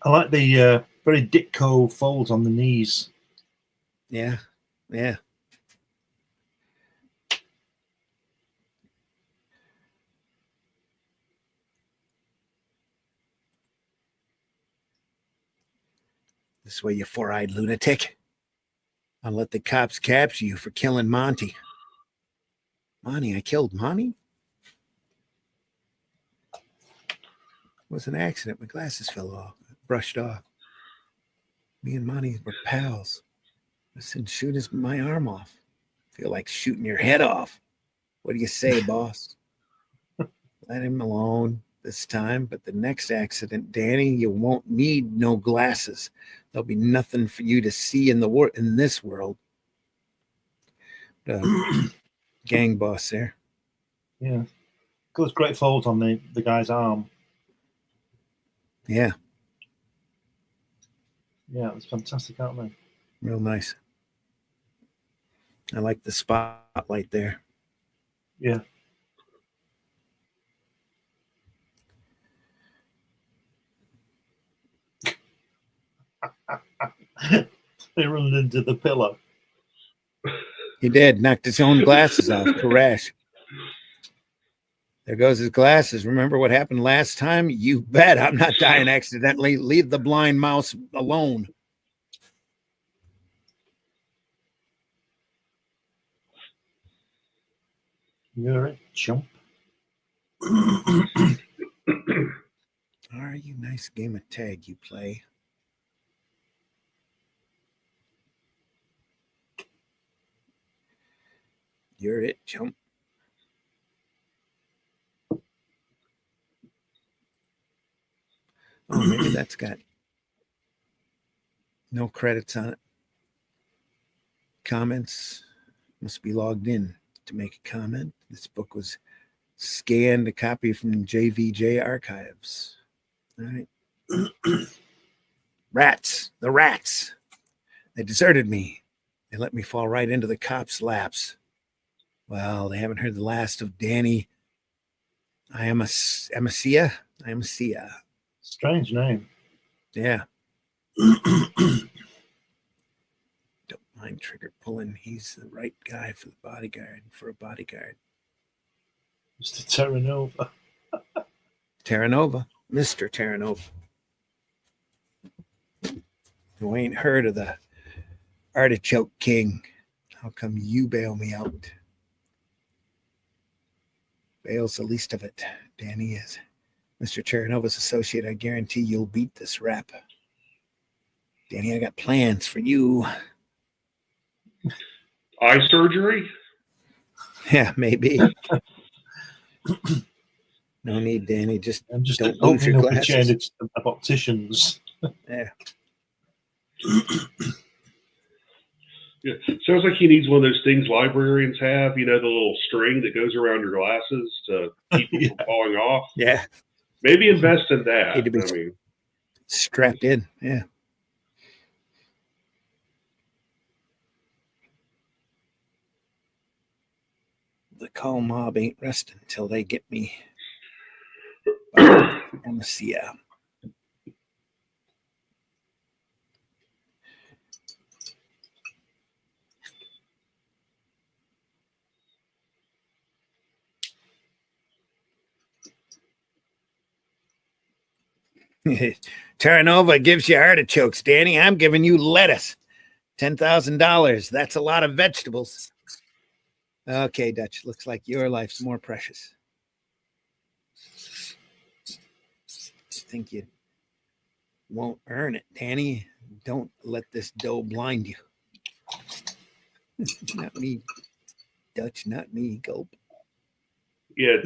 I like the very Ditko folds on the knees. Yeah. Yeah. This way, you four-eyed lunatic. I'll let the cops capture you for killing Monty. Monty, I killed Monty? It was an accident. My glasses fell off, brushed off. Me and Monty were pals. I said, shoot my arm off. Feel like shooting your head off. What do you say, boss? Let him alone this time, but the next accident, Danny, you won't need no glasses. There'll be nothing for you to see in this world. Gang boss there. Yeah. Those great folds on the guy's arm. Yeah. Yeah, it's fantastic, aren't they? Real nice. I like the spotlight there. Yeah. He ran into the pillar. He did. Knocked his own glasses off. Crash. There goes his glasses. Remember what happened last time? You bet I'm not dying accidentally. Leave the blind mouse alone. You're a chump. Are you nice game of tag you play? You're it, chump. Oh, maybe that's got no credits on it. Comments. Must be logged in to make a comment. This book was scanned, a copy from JVJ Archives. All right. Rats. The rats. They deserted me. They let me fall right into the cops' laps. Well, they haven't heard the last of Danny. I am a Sia. Strange name. Yeah. Don't mind trigger pulling. He's the right guy for the bodyguard. Mr. Terranova. Terranova. Mr. Terranova. Who ain't heard of the Artichoke King? How come you bail me out? Bail's the least of it. Danny is Mr. Terranova's associate. I guarantee you'll beat this rap. Danny, I got plans for you. Eye surgery? Yeah, maybe. No need, Danny. Just I'm just don't lose your opening up a glasses. chain of opticians. Yeah. Yeah. Sounds like he needs one of those things librarians have, you know, the little string that goes around your glasses to keep them from falling off. Yeah. Maybe invest in that. Need to be I mean, strapped in. Yeah. The call mob ain't resting until they get me. I'm a Sia. Terranova gives you artichokes, Danny. I'm giving you lettuce. $10,000. That's a lot of vegetables. Okay, Dutch. Looks like your life's more precious. Think you won't earn it, Danny. Don't let this dough blind you. Not me, Dutch. Not me. Gulp. yeah,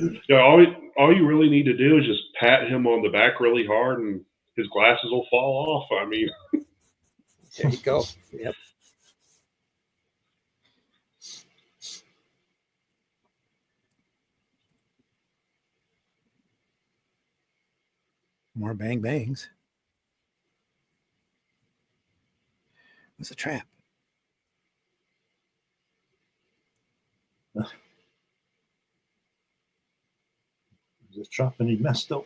all you really need to do is just pat him on the back really hard and his glasses will fall off. I mean, There you go. Yep. More bang bangs. It's a trap. It was a trap and he messed up.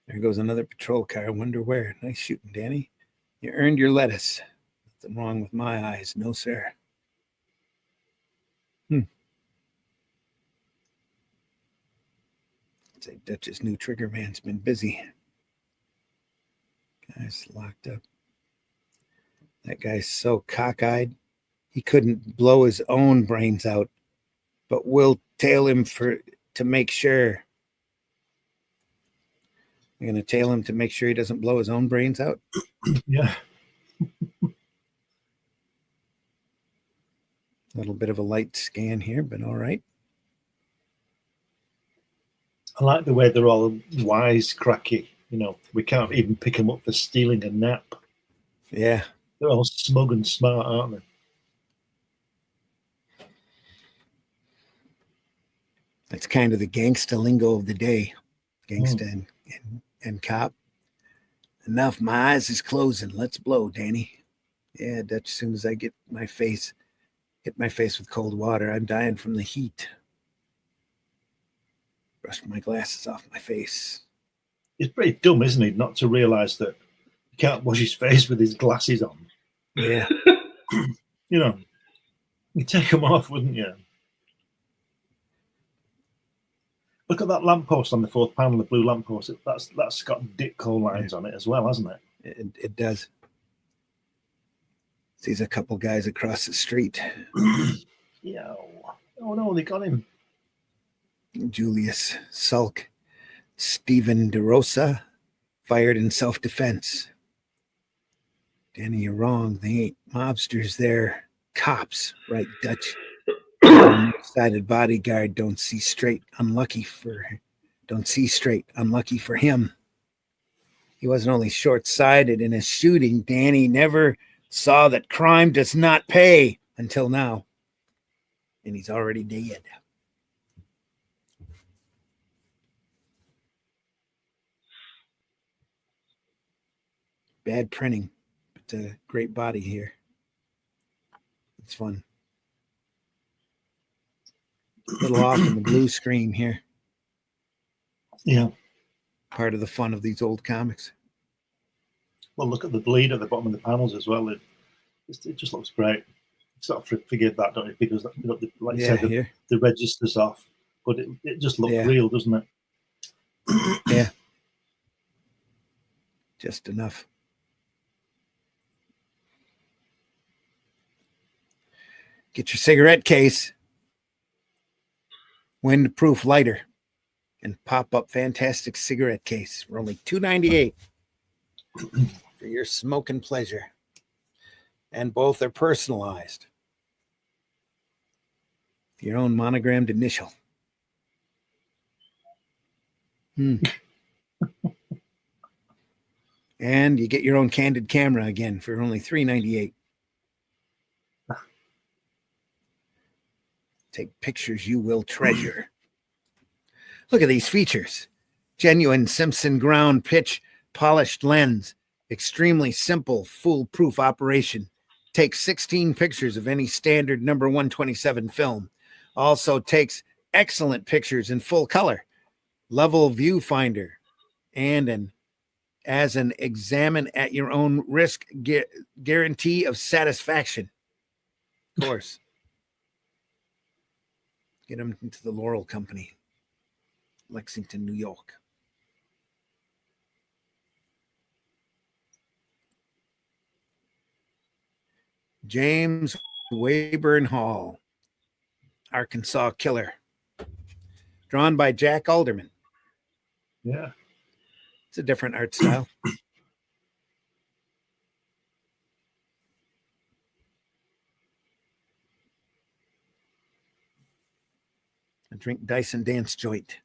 There goes another patrol car. I wonder where. Nice shooting, Danny. You earned your lettuce. Nothing wrong with my eyes. No, sir. I'd say Dutch's new trigger man's been busy. Guy's locked up. That guy's so cockeyed, he couldn't blow his own brains out, but we'll tail him to make sure. You're going to tail him to make sure he doesn't blow his own brains out? Yeah. A little bit of a light scan here, but all right. I like the way they're all wisecracky. You know, we can't even pick them up for stealing a nap. Yeah. They're all smug and smart, aren't they? That's kind of the gangsta lingo of the day. Gangsta and cop. Enough, my eyes is closing. Let's blow, Danny. Yeah, Dutch, as soon as I hit my face with cold water, I'm dying from the heat. Brushed my glasses off my face. It's pretty dumb, isn't he, not to realise that he can't wash his face with his glasses on. Yeah. You know, you'd take them off, wouldn't you? Look at that lamppost on the fourth panel, the blue lamppost. That's got Ditko lines on it as well, hasn't it? It does. Sees a couple guys across the street. Yeah. Oh no, they got him. Julius Sulk. Stephen DeRosa, fired in self-defense. Danny, you're wrong. They ain't mobsters. They're cops, right, Dutch? A nearsighted bodyguard don't see straight. Unlucky for him. He wasn't only short-sighted in his shooting. Danny never saw that crime does not pay until now. And he's already dead. Bad printing, but a great body here. It's fun. A little off in the blue screen here. Yeah. Part of the fun of these old comics. Well, look at the bleed at the bottom of the panels as well. It just looks great. Sort of forgive that, don't you? Because, like you said, the register's off, but it just looks real, doesn't it? Yeah. Just enough. Get your cigarette case, windproof lighter, and pop-up fantastic cigarette case for only $2.98 for your smoking pleasure. And both are personalized. Your own monogrammed initial. And you get your own candid camera again for only $3.98. Take pictures you will treasure. Look at these features. Genuine Simpson ground pitch polished lens. Extremely simple, foolproof operation. Takes 16 pictures of any standard number 127 film. Also takes excellent pictures in full color. Level viewfinder. And as an examine at your own risk guarantee of satisfaction. Of course. Get them into the Laurel Company, Lexington, New York. James Wayburn Hall, Arkansas Killer. Drawn by Jack Alderman. Yeah. It's a different art style. A drink, dice, and dance joint.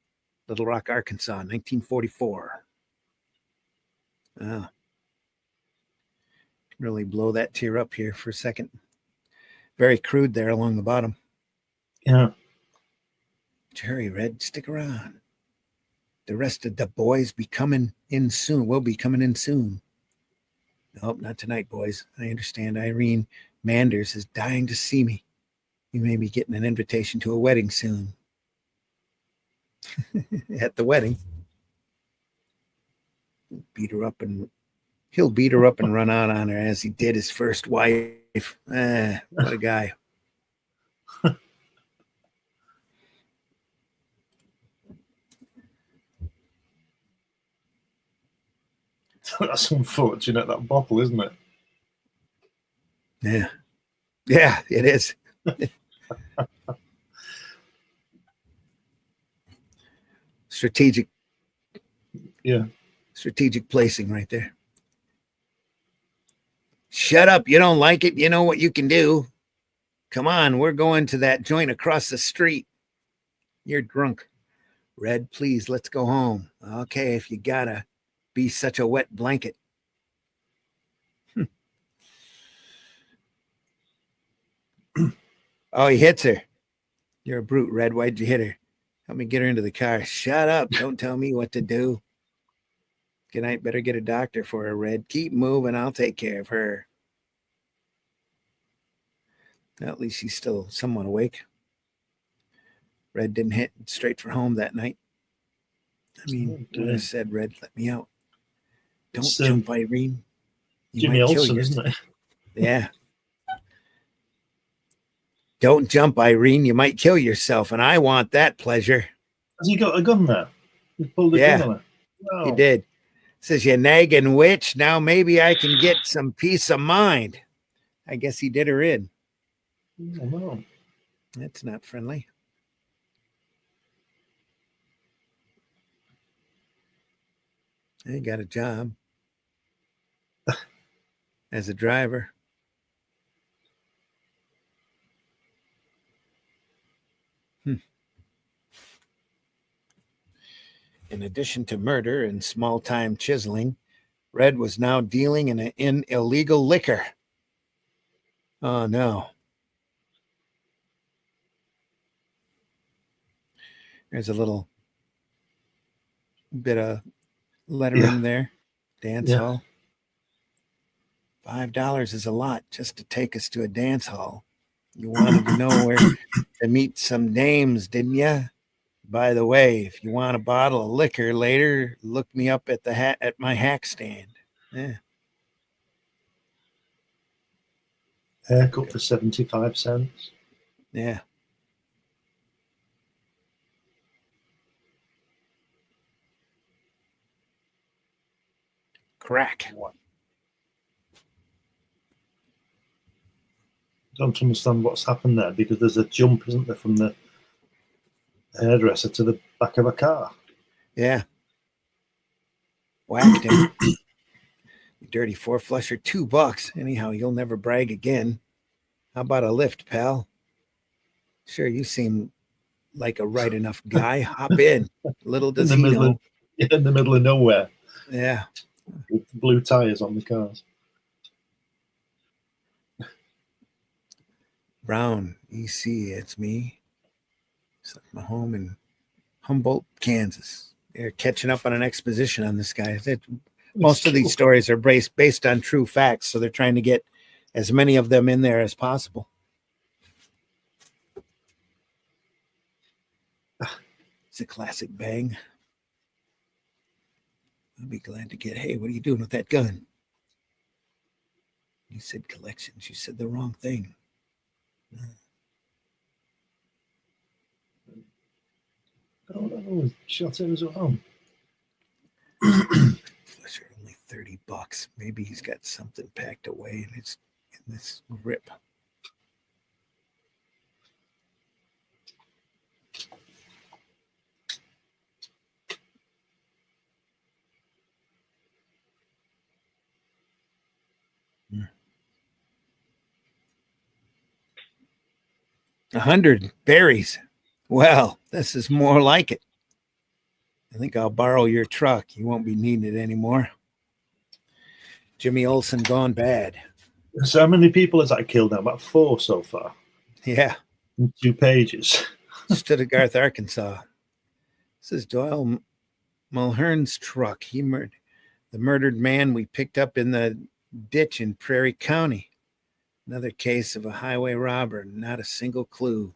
Little Rock, Arkansas, 1944. Really blow that tear up here for a second. Very crude there along the bottom. Yeah. Hurry, Red, stick around. The rest of the boys be coming in soon. We'll be coming in soon. Nope, not tonight, boys. I understand Irene Manders is dying to see me. You may be getting an invitation to a wedding soon. At the wedding. He'll beat her up and run out on her as he did his first wife. What a guy. That's unfortunate, that bottle, isn't it? Yeah. Yeah, it is. Strategic. Yeah. Strategic placing right there. Shut up. You don't like it. You know what you can do. Come on. We're going to that joint across the street. You're drunk. Red, please, let's go home. Okay, if you gotta be such a wet blanket. Oh, he hits her. You're a brute, Red. Why'd you hit her? Help me get her into the car. Shut up. Don't tell me what to do. Good night. Better get a doctor for her, Red. Keep moving. I'll take care of her. At least she's still somewhat awake. Red didn't hit straight for home that night. I mean, I said, Red, let me out. Don't jump, Irene. Jimmy Olsen, isn't it? Yeah. Don't jump, Irene. You might kill yourself, and I want that pleasure. Has he got a gun there? He pulled a gun on her. He did. Says, you nagging witch. Now maybe I can get some peace of mind. I guess he did her in. Oh, no. That's not friendly. He got a job as a driver. In addition to murder and small-time chiseling, Red was now dealing in illegal liquor. Oh, no. There's a little bit of lettering there. Dance hall. $5 is a lot just to take us to a dance hall. You wanted to know where to meet some dames, didn't you? By the way, if you want a bottle of liquor later, look me up at my hack stand. Yeah. Haircut for 75 cents. Yeah. Crack. Don't understand what's happened there, because there's a jump, isn't there, from the hairdresser to the back of a car. Yeah. Whacked him. You dirty four-flusher, $2. Anyhow, you'll never brag again. How about a lift, pal? Sure, you seem like a right enough guy. Hop in. Little does he know. In the middle of nowhere. Yeah. With blue tires on the cars. Brown, EC, it's me. It's like my home in Humboldt, Kansas. They're catching up on an exposition on this guy. Most of these stories are based on true facts, so they're trying to get as many of them in there as possible. It's a classic bang. I'll be glad to get, hey, what are you doing with that gun? You said collections. You said the wrong thing. Oh, no, shot it as well. Fletcher, only $30. Maybe he's got something packed away in this grip. $100 berries. Well, this is more like it. I think I'll borrow your truck. You won't be needing it anymore. Jimmy Olsen gone bad. So how many people has that killed now? About 4 so far. Yeah. In 2 pages. Stuttgart, Arkansas. This is Doyle Mulhern's truck. He murdered the murdered man we picked up in the ditch in Prairie County. Another case of a highway robber. Not a single clue.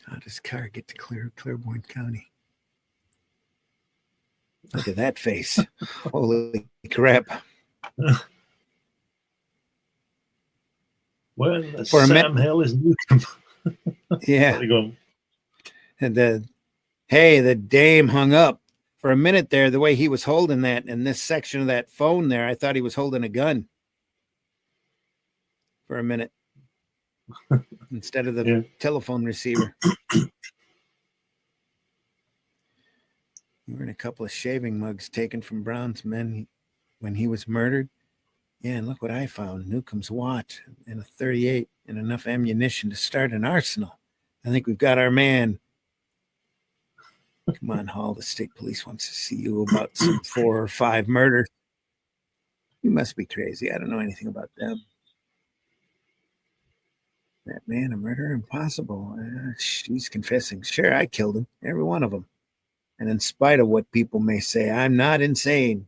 How does car get to Claiborne County? Look at that face. Holy crap. When Sam Hill is Newcomb. Yeah. And the dame hung up. For a minute there, the way he was holding that in this section of that phone there, I thought he was holding a gun. For a minute. Instead of the telephone receiver. We were in a couple of shaving mugs taken from Brown's men when he was murdered. Yeah, and look what I found. Newcomb's watch and a 38 and enough ammunition to start an arsenal. I think we've got our man. Come on, Hall. The state police wants to see you about some 4 or 5 murders. You must be crazy. I don't know anything about them. That man, a murderer? Impossible. She's confessing. Sure, I killed him. Every one of them. And in spite of what people may say, I'm not insane.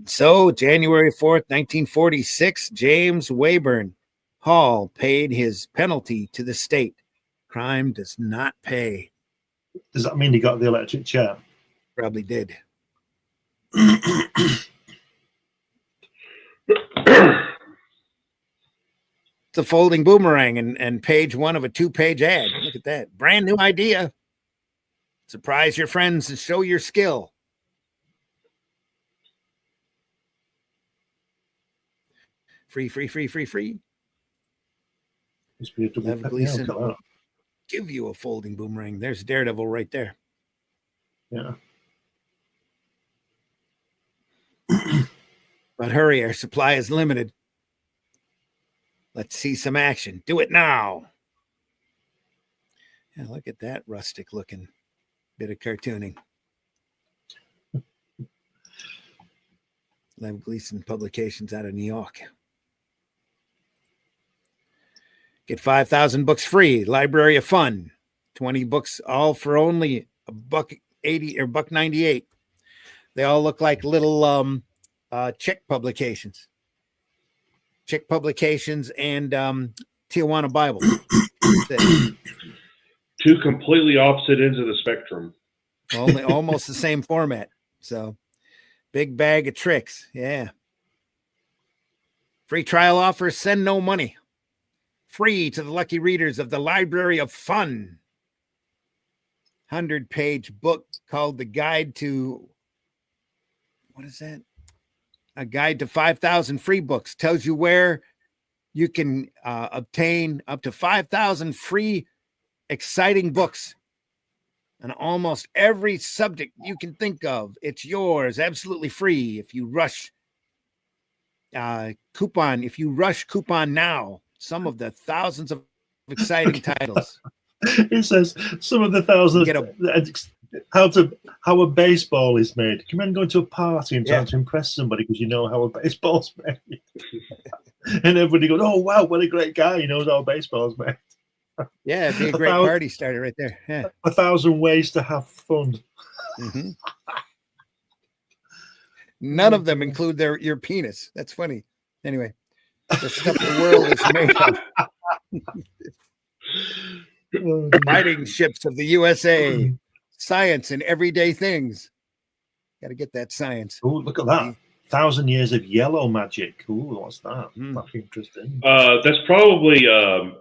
So, January 4th, 1946, James Wayburn Hall paid his penalty to the state. Crime does not pay. Does that mean he got the electric chair? Probably did. It's a folding boomerang and page 1 of a 2-page ad. Look at that. Brand new idea. Surprise your friends and show your skill. Free, free, free, free, free. Must be a double Lev pack. Gleason Yeah, will give you a folding boomerang. There's Daredevil right there. yeah. But hurry, our supply is limited. Let's see some action. Do it now. Yeah, look at that rustic looking bit of cartooning. Lev Gleason Publications out of New York. Get 5,000 books free. Library of Fun. 20 books, all for only $1.80 or $1.98. They all look like little Czech publications. Czech publications and Tijuana Bible. Two completely opposite ends of the spectrum. Only almost the same format. So big bag of tricks. Yeah. Free trial offers, send no money. Free to the lucky readers of the Library of Fun. 100-page book called The Guide to, what is that? A Guide to 5,000 Free Books. Tells you where you can obtain up to 5,000 free, exciting books on almost every subject you can think of. It's yours, absolutely free. If you rush coupon now, some of the thousands of exciting titles. It says some of the thousands how a baseball is made. Come in, going to a party and trying to impress somebody because you know how a baseball's made. And everybody goes, "Oh wow, what a great guy! He knows how a baseball's made." Yeah, it'd be a great party starter right there. Yeah, 1,000 ways to have fun. Mm-hmm. None of them include your penis. That's funny. Anyway, the stuff the world is made of. Fighting ships of the USA. Science and everyday things. Got to get that science. Oh, look at that. 1,000 years of yellow magic. Ooh, what's that? That's interesting. That's probably a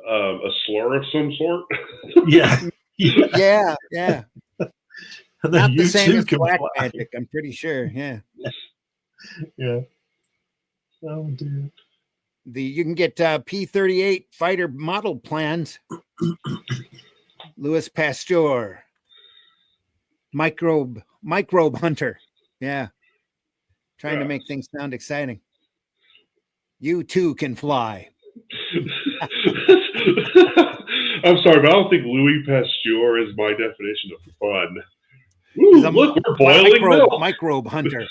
slur of some sort. Yeah. Yeah. And not the same as black magic, I'm pretty sure. Yeah. Yeah. Oh, dear. You can get P-38 fighter model plans. Louis Pasteur. Microbe hunter. Yeah. Trying to make things sound exciting. You too can fly. I'm sorry, but I don't think Louis Pasteur is my definition of fun. Ooh, look, we're boiling milk. Microbe hunter.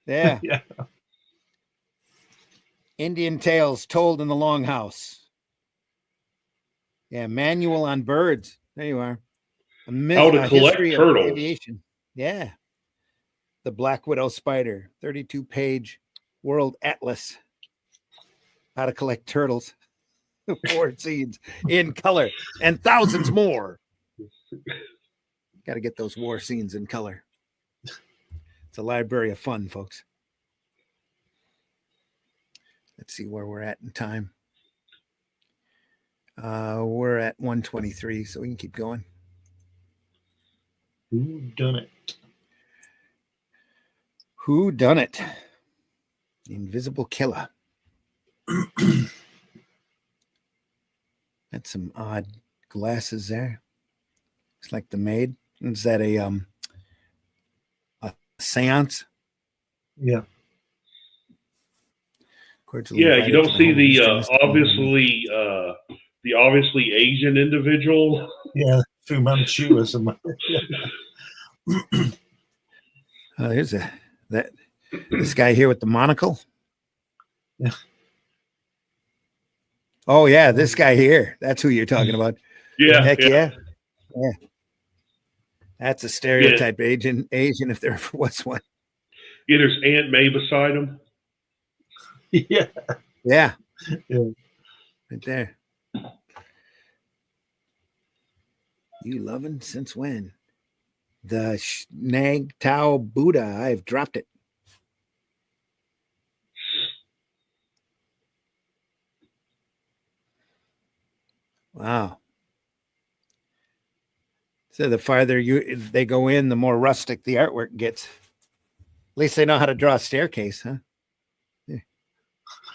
Yeah. Yeah. Indian tales told in the longhouse. Yeah, manual on birds. There you are. How to collect turtles. Aviation. Yeah. The Black Widow Spider, 32-page World Atlas. How to collect turtles. 4 seeds in color and thousands more. Got to get those war scenes in color. It's a library of fun, folks. Let's see where we're at in time. We're at 1:23, so we can keep going. Who done it? Who done it? The Invisible Killer. That's some odd glasses there. It's like the maid. Is that a seance? Yeah. Yeah, you don't see the obviously Asian individual. Yeah, Fu Manchu or something. There's this guy here with the monocle. Yeah. Oh yeah, this guy here. That's who you're talking about. Yeah. Heck yeah. That's a stereotype Asian if there ever was one. Yeah, there's Aunt May beside him. Yeah. Yeah. Right there. You loving since when? The Nag Tao Buddha. I've dropped it. Wow. So the farther they go in, the more rustic the artwork gets. At least they know how to draw a staircase, huh? Yeah.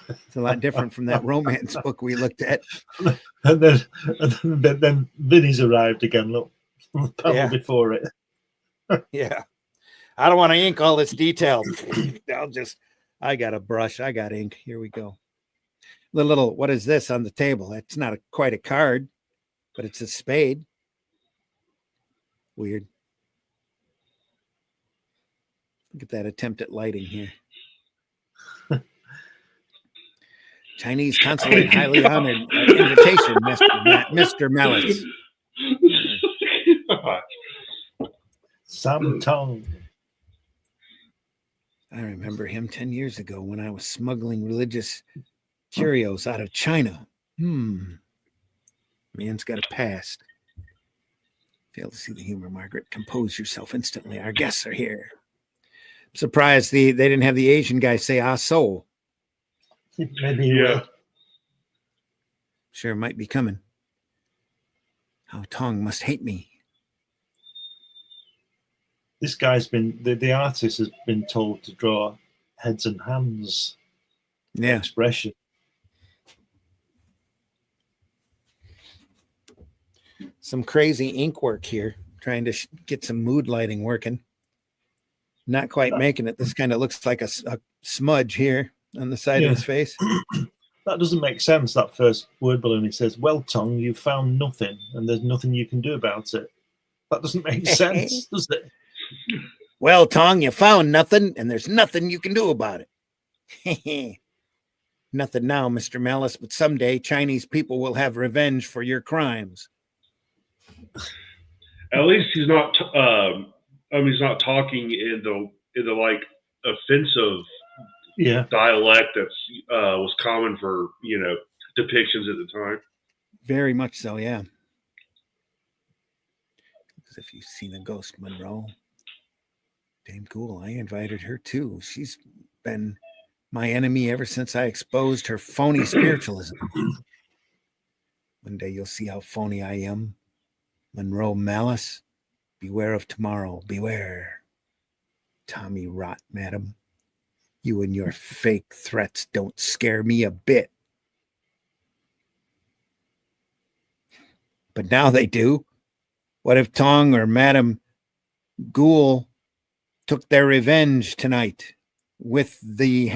It's a lot different from that romance book we looked at. And then Vinny's arrived again. Look, the panel before it. Yeah. I don't want to ink all this detail. I got a brush. I got ink. Here we go. The little, what is this on the table? It's not quite a card, but it's a spade. Weird. Look at that attempt at lighting here. Chinese consulate highly honored invitation, Mr. Malice. Sam Tong. I remember him 10 years ago when I was smuggling religious curios out of China. Man's got a past. Fail to see the humor, Margaret. Compose yourself instantly. Our guests are here. I'm surprised they didn't have the Asian guy say, ah, so. Maybe he will. Sure, might be coming. How Tong must hate me. This guy's been, the artist has been told to draw heads and hands. Yeah. Expression. Some crazy ink work here, trying to get some mood lighting working. Not quite making it. This kind of looks like a smudge here on the side of his face. That doesn't make sense, that first word balloon. He says, well, Tong, you found nothing, and there's nothing you can do about it. That doesn't make sense, does it? Well, Tong, you found nothing, and there's nothing you can do about it. Nothing now, Mr. Malice, but someday Chinese people will have revenge for your crimes. At least he's not. He's not talking in the like offensive dialect that's was common for depictions at the time. Very much so, yeah. As if you've seen a ghost, Monroe. Dame Ghoul, I invited her too. She's been my enemy ever since I exposed her phony spiritualism. One day you'll see how phony I am. Monroe Malice, beware of tomorrow. Beware. Tommy Rot, madam. You and your fake threats don't scare me a bit. But now they do. What if Tong or Madam Ghoul took their revenge tonight with the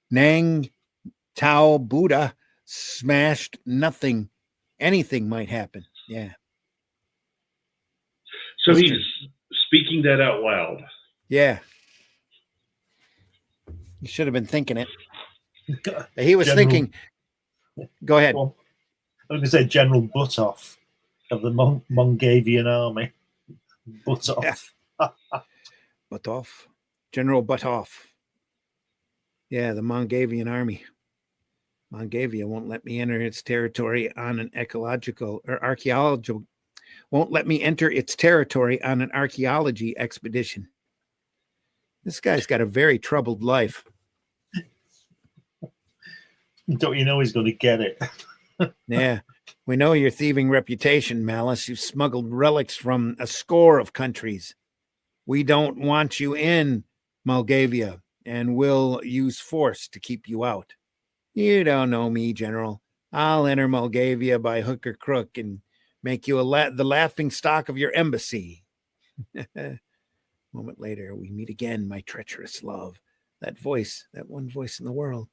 Nang Tao Buddha smashed? Nothing. Anything might happen. Yeah. So he's speaking that out loud. Yeah. He should have been thinking it. He was thinking. Go ahead. Well, I was going to say General Butoff of the Mongavian army. Butoff. Yeah. Butoff. General Butoff. Yeah, the Mongavian army. Mongavia won't let me enter its territory on an archaeology expedition. This guy's got a very troubled life. Don't you know he's going to get it? Yeah. We know your thieving reputation, Malice. You've smuggled relics from a score of countries. We don't want you in Moldavia, and will use force to keep you out. You don't know me, General. I'll enter Moldavia by hook or crook and make you the laughing stock of your embassy. A moment later, we meet again, my treacherous love. That voice, that one voice in the world.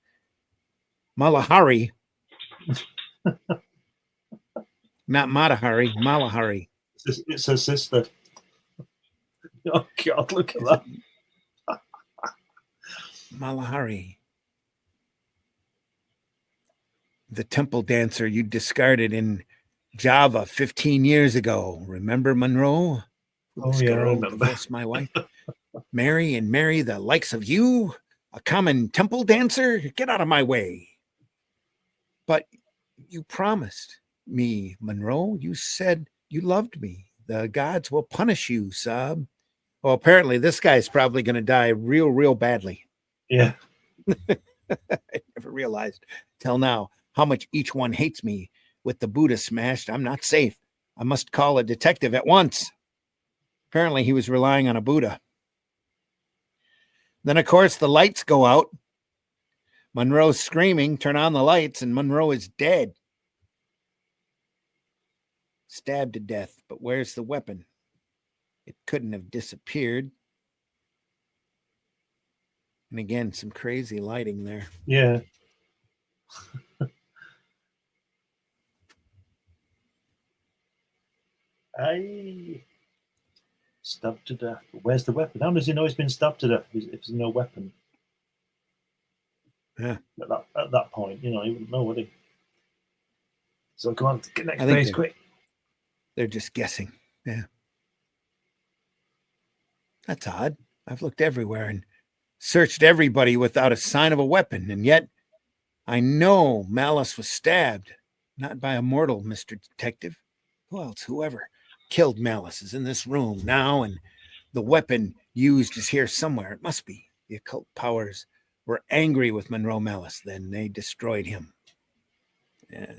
Malahari. Not Matahari, Malahari. It's her sister. Oh, God, look at that. Malahari. The temple dancer you discarded in Java 15 years ago. Remember Monroe? Oh, yeah, I remember. That's my wife. Marry and marry the likes of you? A common temple dancer? Get out of my way. But you promised me, Monroe. You said you loved me. The gods will punish you, Sub. Well, apparently this guy's probably going to die real, real badly. Yeah. I never realized till now how much each one hates me. With the Buddha smashed, I'm not safe. I must call a detective at once. Apparently he was relying on a Buddha. Then, of course, the lights go out. Monroe's screaming, turn on the lights, and Monroe is dead. Stabbed to death, but where's the weapon? It couldn't have disappeared. And again, some crazy lighting there. Yeah. I stabbed to death. Where's the weapon? How does he know he's been stabbed to death if there's no weapon? Yeah. At that point, you know, he wouldn't know, would he? So come on, get next I think page quick. They're just guessing. Yeah. That's odd. I've looked everywhere and searched everybody without a sign of a weapon, and yet I know Malice was stabbed, not by a mortal, Mr. Detective. Who else? Whoever killed Malice is in this room now, and the weapon used is here somewhere. It must be. The occult powers were angry with Monroe Malice, then they destroyed him. Yeah,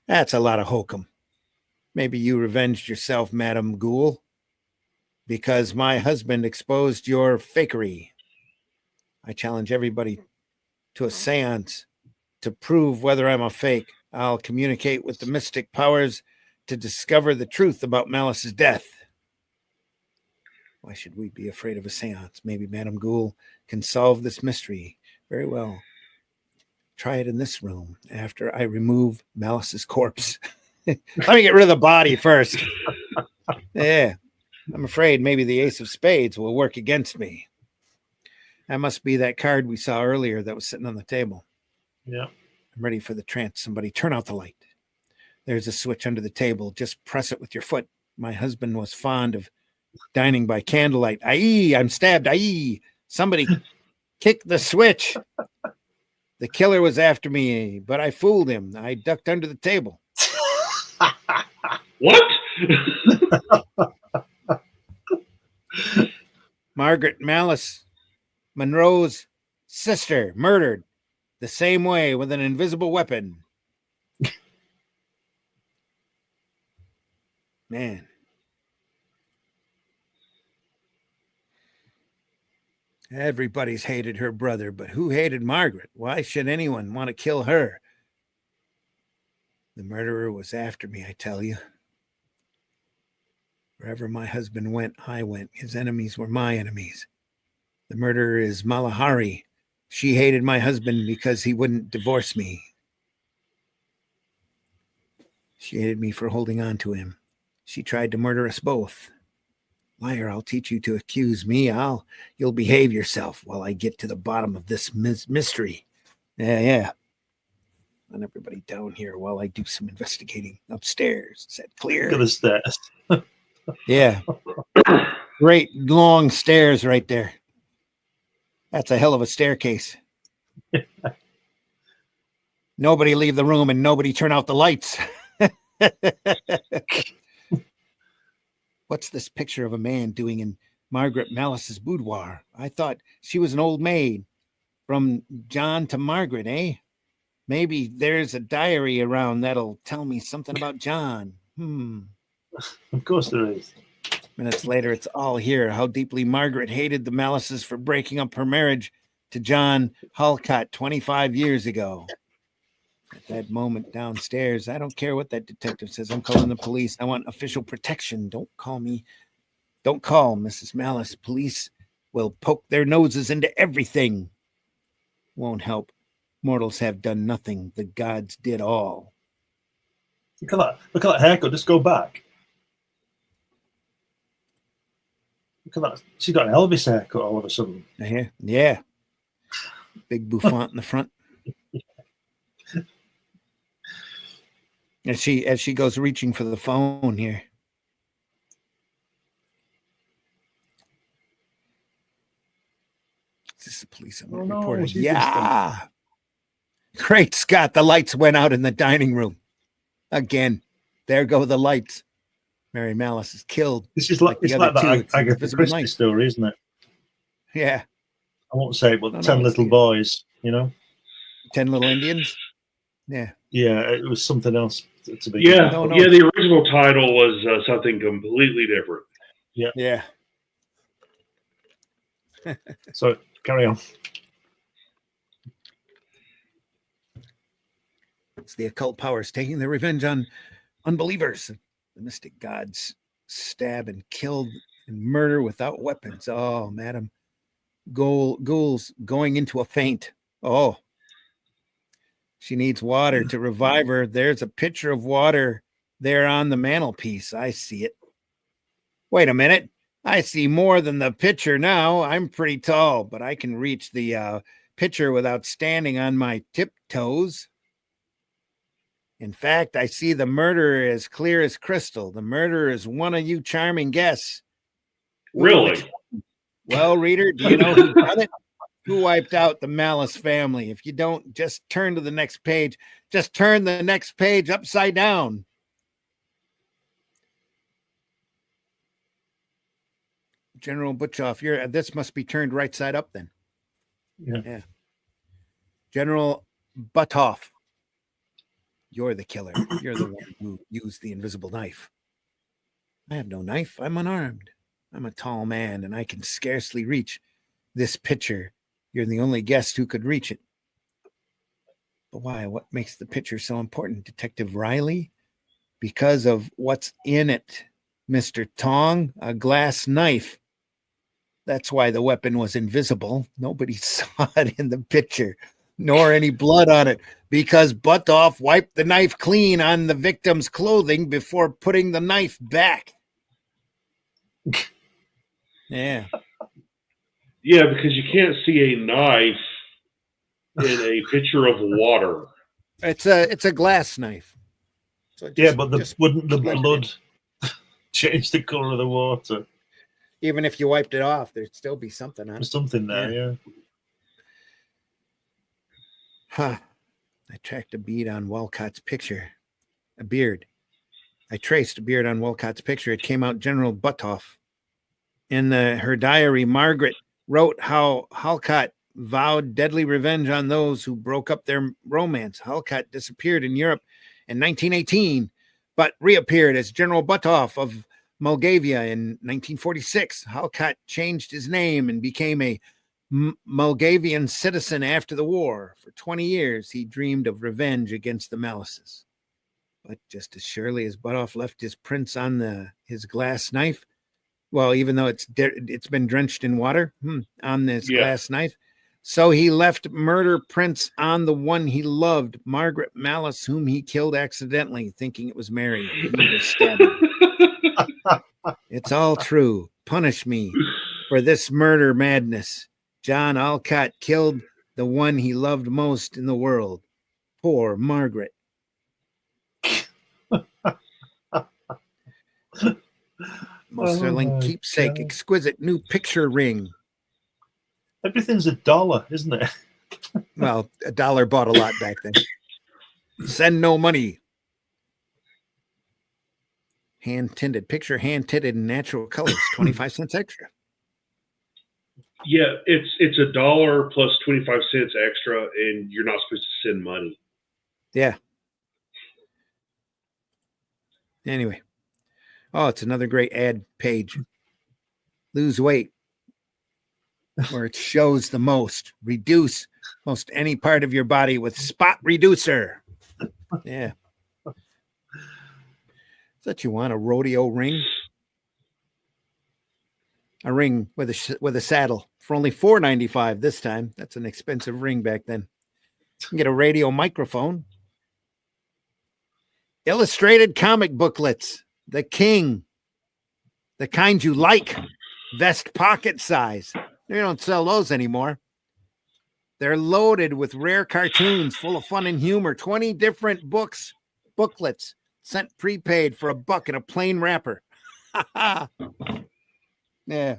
that's a lot of hokum. Maybe you revenged yourself, Madame Ghoul, because my husband exposed your fakery. I challenge everybody to a seance to prove whether I'm a fake. I'll communicate with the mystic powers to discover the truth about Malice's death. Why should we be afraid of a seance? Maybe Madame Ghoul can solve this mystery. Very well. Try it in this room after I remove Malice's corpse. Let me get rid of the body first. Yeah. I'm afraid maybe the ace of spades will work against me. That must be that card we saw earlier that was sitting on the table. Yeah. I'm ready for the trance. Somebody turn out the light. There's a switch under the table. Just press it with your foot. My husband was fond of dining by candlelight. Aye, I'm stabbed. Aye. Somebody kick the switch. The killer was after me, but I fooled him. I ducked under the table. What? Margaret Malice, Monroe's sister, murdered the same way with an invisible weapon. Man. Everybody's hated her brother, but who hated Margaret? Why should anyone want to kill her? The murderer was after me, I tell you. Wherever my husband went, I went. His enemies were my enemies. The murderer is Malahari. She hated my husband because he wouldn't divorce me. She hated me for holding on to him. She tried to murder us both. Liar, I'll teach you to accuse me. You'll behave yourself while I get to the bottom of this mystery. Yeah. And everybody down here while I do some investigating upstairs. Is that clear? Look at the stairs. Yeah. Great long stairs right there. That's a hell of a staircase. Nobody leave the room and nobody turn out the lights. What's this picture of a man doing in Margaret Malice's boudoir? I thought she was an old maid. From John to Margaret, eh? Maybe there's a diary around that'll tell me something about John. Of course there is. Minutes later, it's all here. How deeply Margaret hated the Malices for breaking up her marriage to John Halcott 25 years ago. At that moment downstairs, I don't care what that detective says. I'm calling the police. I want official protection. Don't call me. Don't call Mrs. Malice. Police will poke their noses into everything. Won't help. Mortals have done nothing. The gods did all. Look at that haircut. Just go back. Look at that. She's got an Elvis haircut all of a sudden. Yeah. Big bouffant in the front. As she goes reaching for the phone here. Is this the police? I'm going to report it. Yeah. Great Scott. The lights went out in the dining room. Again. There go the lights. Mary Malice is killed. This is like that Agatha Christie story, isn't it? Yeah. I won't say it, but 10 little boys, you know? 10 little Indians? Yeah. Yeah, it was something else to be. Yeah, the original title was something completely different. Yeah. So, carry on. It's the occult powers taking their revenge on unbelievers. The mystic gods stab and kill and murder without weapons. Oh, madam. Ghouls going into a faint. Oh, she needs water to revive her. There's a pitcher of water there on the mantelpiece. I see it. Wait a minute. I see more than the pitcher now. I'm pretty tall, but I can reach the pitcher without standing on my tiptoes. In fact, I see the murderer as clear as crystal. The murderer is one of you charming guests. Really? Well, reader, do you know who done it? Who wiped out the Malice family? If you don't, just turn to the next page. Just turn the next page upside down. General Butchoff, this must be turned right side up then. Yeah. General Buttoff, you're the killer. You're the one who used the invisible knife. I have no knife. I'm unarmed. I'm a tall man, and I can scarcely reach this pitcher. You're the only guest who could reach it. But why? What makes the pitcher so important, Detective Riley? Because of what's in it, Mr. Tong, a glass knife. That's why the weapon was invisible. Nobody saw it in the pitcher, nor any blood on it, because Buttoff wiped the knife clean on the victim's clothing before putting the knife back. Yeah. Yeah, because you can't see a knife in a pitcher of water. It's a glass knife. So but wouldn't the blood change the color of the water? Even if you wiped it off, there'd still be something on it. There's something there, yeah. Huh. I tracked a bead on Walcott's picture. A beard. I traced a beard on Walcott's picture. It came out General Buttoff. In her diary, Margaret wrote how Halcott vowed deadly revenge on those who broke up their romance. Halcott disappeared in Europe in 1918, but reappeared as General Buttoff of Moldavia in 1946. Halcott changed his name and became a Moldavian citizen after the war. For 20 years, he dreamed of revenge against the Malices. But just as surely as Buttoff left his prints on his glass knife, well, even though it's been drenched in water on this glass knife, so he left murder prints on the one he loved, Margaret Malice, whom he killed accidentally, thinking it was Mary. He was stabbed. It's all true. Punish me for this murder madness. John Alcott killed the one he loved most in the world. Poor Margaret. Most sterling keepsake, exquisite new picture ring. Everything's $1, isn't it? Well, $1 bought a lot back then. Send no money. Hand-tinted picture, hand-tinted in natural colors, 25 cents extra. Yeah, it's $1 plus 25 cents extra, and you're not supposed to send money. Yeah. Anyway. Oh, it's another great ad page. Lose weight. Where it shows the most. Reduce most any part of your body with Spot Reducer. Yeah. Is that you want a rodeo ring? A ring with a saddle for only $4.95 this time. That's an expensive ring back then. You can get a radio microphone. Illustrated comic booklets. The King. The kind you like. Vest pocket size. They don't sell those anymore. They're loaded with rare cartoons full of fun and humor. 20 different booklets sent prepaid for $1 in a plain wrapper. Yeah.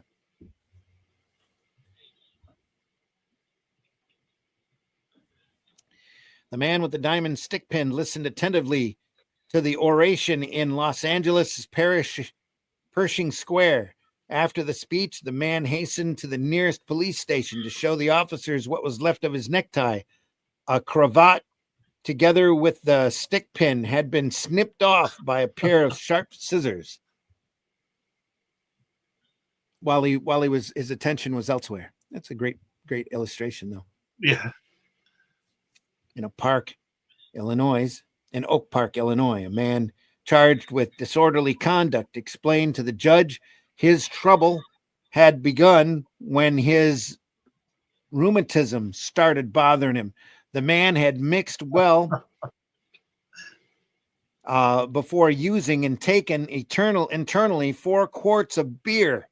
The man with the diamond stick pin listened attentively to the oration in Los Angeles' Pershing Square. After the speech, the man hastened to the nearest police station to show the officers what was left of his necktie. A cravat, together with the stick pin, had been snipped off by a pair of sharp scissors. While his attention was elsewhere. That's a great illustration, though. Yeah. In a park Illinois, in Oak Park, Illinois. A man charged with disorderly conduct explained to the judge his trouble had begun when his rheumatism started bothering him. The man had mixed well before using and taken internally 4 quarts of beer,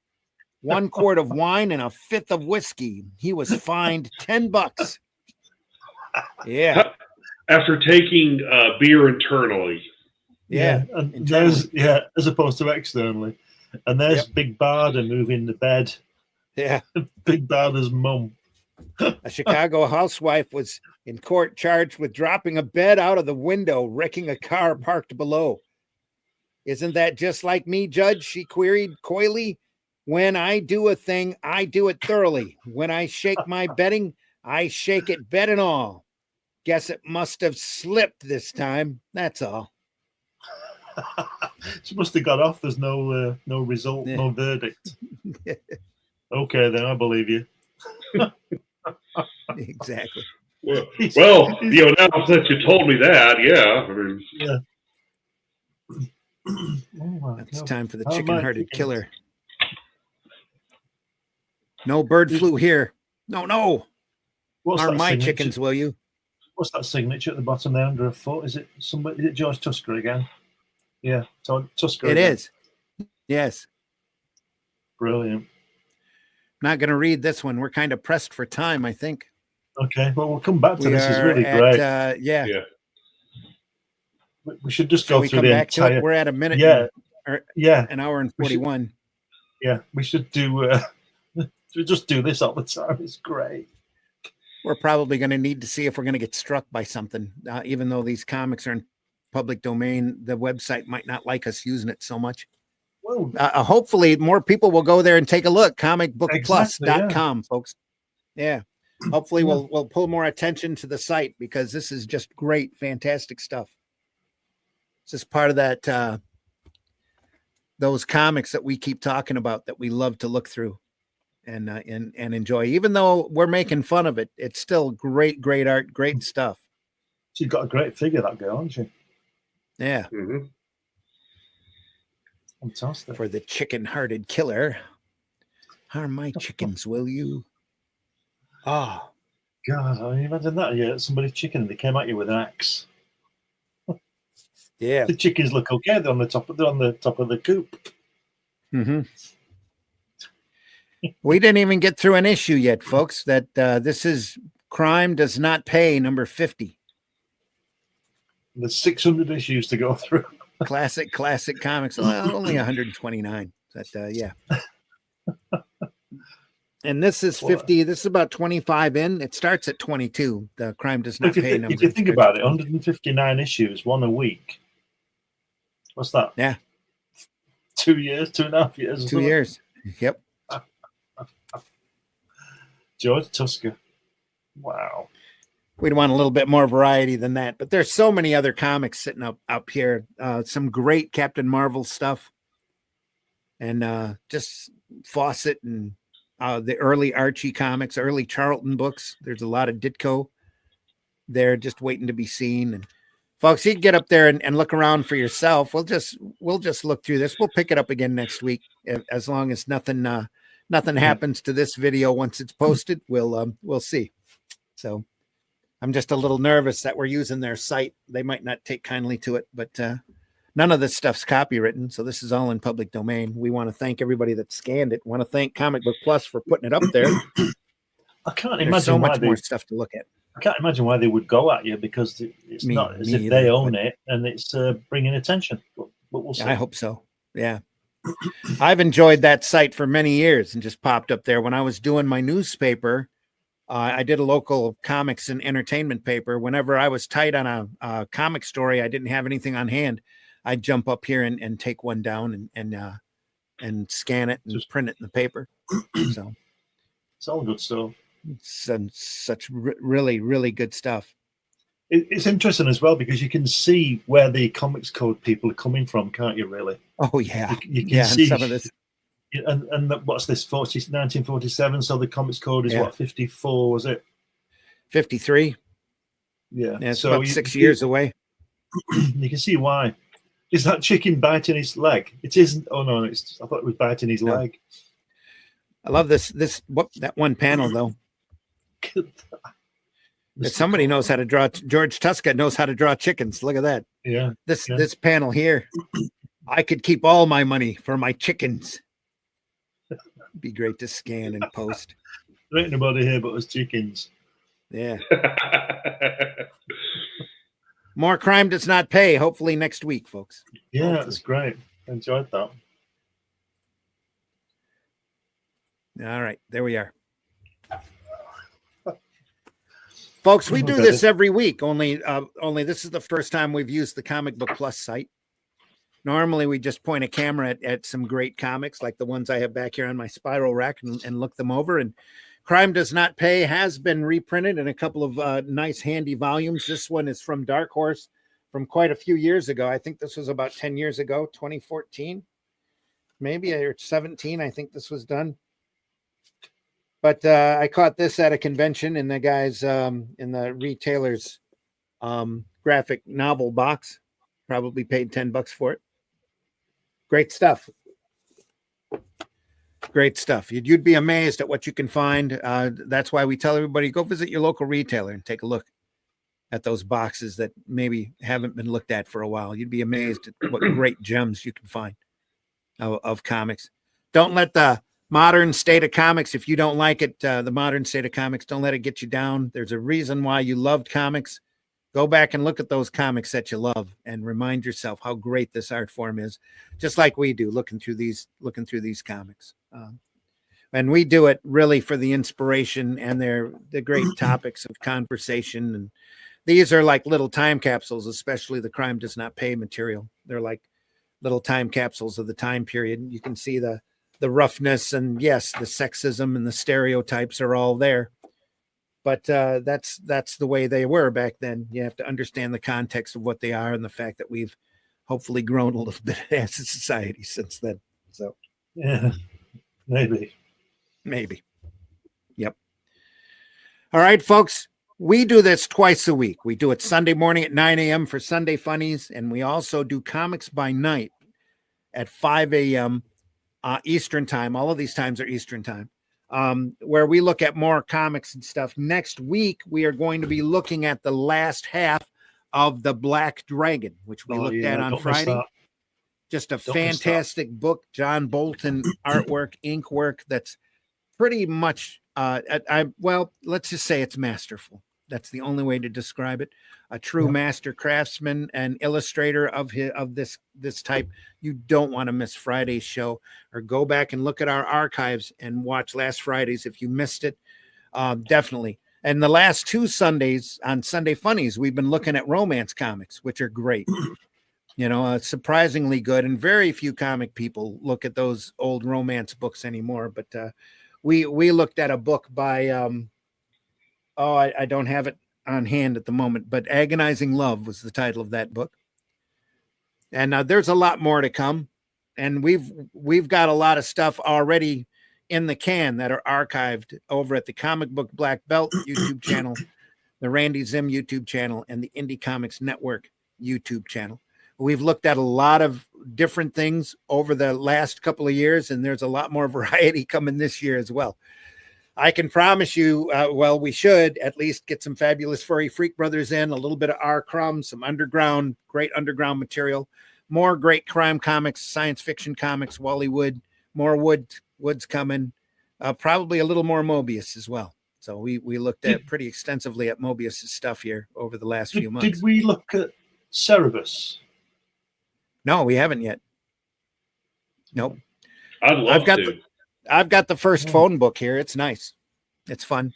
1 quart of wine, and a fifth of whiskey. He was fined $10. Yeah. After taking beer internally. Yeah. And there's, as opposed to externally. And there's Big Barda moving the bed. Yeah. Big Barda's mum. A Chicago housewife was in court charged with dropping a bed out of the window, wrecking a car parked below. Isn't that just like me, Judge? She queried coyly. When I do a thing, I do it thoroughly. When I shake my bedding, I shake it bed and all. Guess it must have slipped this time. That's all. She must have got off. There's no result, no verdict. Okay, then I believe you. Exactly. Well, now that you told me that, yeah. It's time for the chicken-hearted killer. No bird flu here. No. Harm my chickens, will you? What's that signature at the bottom there under a foot? Is it somebody? Is it George Tusker again? Yeah, so Tusker. It is. Yes. Brilliant. Not going to read this one. We're kind of pressed for time, I think. Okay, well, we'll come back to this. Is really great. Yeah. We should just go through the entire. We're at a minute. An hour and 41. We should do. We just do this all the time. It's great. We're probably going to need to see if we're going to get struck by something. Even though these comics are in public domain, the website might not like us using it so much. Well, hopefully more people will go there and take a look. comicbookplus.com, folks. Yeah. Hopefully we'll pull more attention to the site, because this is just great, fantastic stuff. It's just part of that, those comics that we keep talking about that we love to look through and enjoy. Even though we're making fun of it, it's still great art, great stuff. She's got a great figure, that girl, hasn't she? Yeah. Mm-hmm. Fantastic. For the chicken-hearted killer. Harm my chickens, will you? Oh. God, I mean, imagine that. Yeah, somebody's chicken, they came at you with an axe. Yeah. The chickens look okay. They're on the top of the coop. Mm-hmm. We didn't even get through an issue yet, folks. That this is Crime Does Not Pay, number 50. There's 600 issues to go through. Classic comics. Well, only 129. But yeah. And this is 50. This is about 25 in. It starts at 22. The Crime Does Not Pay number. If you think about it, 159 issues, one a week. What's that? Yeah. 2 years, 2.5 years. 2 years. Yep. George Tusker. Wow. We'd want a little bit more variety than that, but there's so many other comics sitting up here. Some great Captain Marvel stuff, and just Fawcett and the early Archie comics, early Charlton books. There's a lot of Ditko there just waiting to be seen. And folks, you can get up there and look around for yourself. We'll just look through this. We'll pick it up again next week, as long as nothing happens to this video once it's posted. We'll see. So I'm just a little nervous that we're using their site. They might not take kindly to it, but none of this stuff's copywritten, so this is all in public domain. We want to thank everybody that scanned it. We want to thank Comic Book Plus for putting it up there. I can't There's imagine so much more stuff to look at. I can't imagine why they would go at you, because it's not as if they own it and it's bringing attention. But we'll see. I hope so. Yeah. I've enjoyed that site for many years and just popped up there. When I was doing my newspaper, I did a local comics and entertainment paper. Whenever I was tight on a comic story, I didn't have anything on hand, I'd jump up here and take one down and scan it and just print it in the paper. So it's all good stuff. Such really, really good stuff. It's interesting as well, because you can see where the comics code people are coming from, can't you, really? Oh, yeah. You can see some of this. And what's this, 1947? So the comics code is what, 54, was it? 53. Yeah. Yeah, it's so about 6 years away. You can see why. Is that chicken biting his leg? It isn't. Oh no, it's. I thought it was biting his No. leg. I love that one panel though. That somebody knows how to draw. George Tuska knows how to draw chickens. Look at that. Yeah. This panel here. I could keep all my money for my chickens. Be great to scan and post. There ain't nobody here but us chickens. Yeah. More Crime Does Not Pay. Hopefully next week, folks. Yeah, Hopefully. that's great. Enjoyed that. All right, there we are. Folks, we do this every week. Only this is the first time we've used the Comic Book Plus site. Normally, we just point a camera at some great comics like the ones I have back here on my spiral rack and look them over. And Crime Does Not Pay has been reprinted in a couple of nice, handy volumes. This one is from Dark Horse from quite a few years ago. I think this was about 10 years ago, 2014, maybe, or 17. I think this was done. But I caught this at a convention in the guys in the retailer's graphic novel box. Probably paid $10 for it. Great stuff. Great stuff. You'd be amazed at what you can find. That's why we tell everybody, go visit your local retailer and take a look at those boxes that maybe haven't been looked at for a while. You'd be amazed at what great gems you can find of comics. Don't let the modern state of comics, if you don't like it, the modern state of comics, don't let it get you down. There's a reason why you loved comics. Go back and look at those comics that you love and remind yourself how great this art form is, just like we do looking through these comics. And we do it really for the inspiration and the great topics of conversation. And these are like little time capsules, especially the Crime Does Not Pay material. They're like little time capsules of the time period. You can see the roughness and yes, the sexism and the stereotypes are all there. But that's the way they were back then. You have to understand the context of what they are and the fact that we've hopefully grown a little bit as a society since then. So yeah, maybe. Yep. All right, folks. We do this twice a week. We do it Sunday morning at 9 a.m. for Sunday Funnies, and we also do Comics by Night at 5 a.m. Eastern time. All of these times are Eastern time. Where we look at more comics and stuff. Next week, we are going to be looking at the last half of The Black Dragon, which we looked at on Friday. Just a fantastic book, John Bolton artwork, ink work that's pretty much, well, let's just say it's masterful. That's the only way to describe it. A true master craftsman and illustrator of this type. You don't want to miss Friday's show, or go back and look at our archives and watch last Friday's if you missed it. Definitely. And the last two Sundays on Sunday Funnies, we've been looking at romance comics, which are great. You know, surprisingly good. And very few comic people look at those old romance books anymore. But we looked at a book by I don't have it on hand at the moment, but Agonizing Love was the title of that book. And there's a lot more to come. And we've got a lot of stuff already in the can that are archived over at the Comic Book Black Belt YouTube channel, the Randy Zim YouTube channel, and the Indie Comics Network YouTube channel. We've looked at a lot of different things over the last couple of years, and there's a lot more variety coming this year as well. I can promise you, well, we should at least get some Fabulous Furry Freak Brothers in, a little bit of R. Crumb, some great underground material, more great crime comics, science fiction comics, Wally Wood, more Wood's coming, probably a little more Mobius as well. So we looked at pretty extensively at Mobius's stuff here over the last few months. Did we look at Cerebus? No, we haven't yet. Nope. I'd love to. I've got the first phone book here. It's nice. It's fun.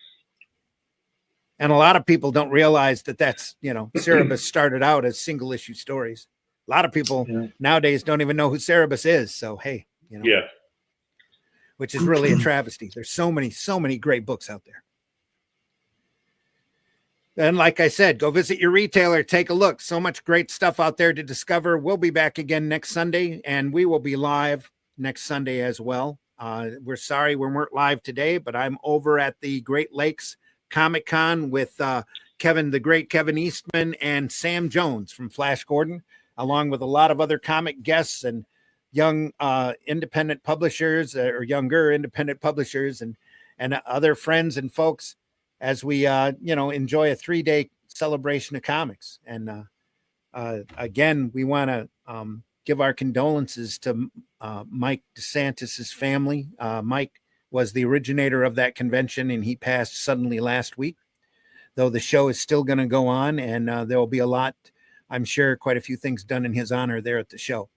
And a lot of people don't realize that's, Cerebus started out as single issue stories. A lot of people nowadays don't even know who Cerebus is. So, hey, which is really a travesty. There's so many great books out there. And like I said, go visit your retailer, take a look. So much great stuff out there to discover. We'll be back again next Sunday, and we will be live next Sunday as well. We're sorry we weren't live today, but I'm over at the Great Lakes Comic Con with the great Kevin Eastman and Sam Jones from Flash Gordon, along with a lot of other comic guests and young independent publishers or younger independent publishers and other friends and folks as we enjoy a 3-day celebration of comics. And again, we want to give our condolences to Mike DeSantis's family. Mike was the originator of that convention, and he passed suddenly last week. Though the show is still going to go on, and there will be a lot, I'm sure, quite a few things done in his honor there at the show.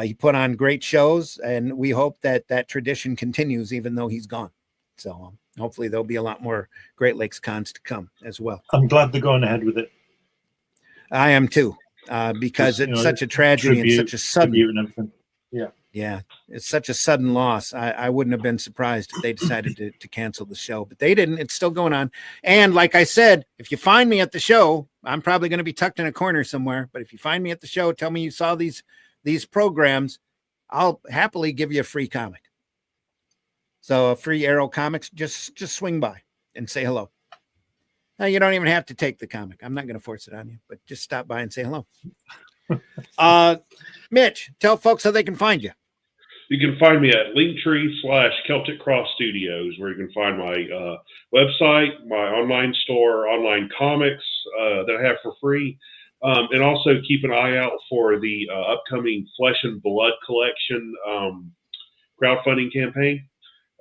He put on great shows, and we hope that that tradition continues, even though he's gone. So hopefully there'll be a lot more Great Lakes cons to come as well. I'm glad they're going ahead with it. I am too, because it's such a tragedy and such a sudden. And everything. Yeah, it's such a sudden loss. I wouldn't have been surprised if they decided to cancel the show, but they didn't. It's still going on. And like I said, if you find me at the show, I'm probably going to be tucked in a corner somewhere. But if you find me at the show, tell me you saw these programs, I'll happily give you a free comic. So a free Arrow Comics, just swing by and say hello. Now, you don't even have to take the comic. I'm not going to force it on you, but just stop by and say hello. Mitch, tell folks how they can find you. You can find me at Linktree/Celtic Cross Studios, where you can find my website, my online store, online comics that I have for free. And also keep an eye out for the upcoming Flesh and Blood collection crowdfunding campaign.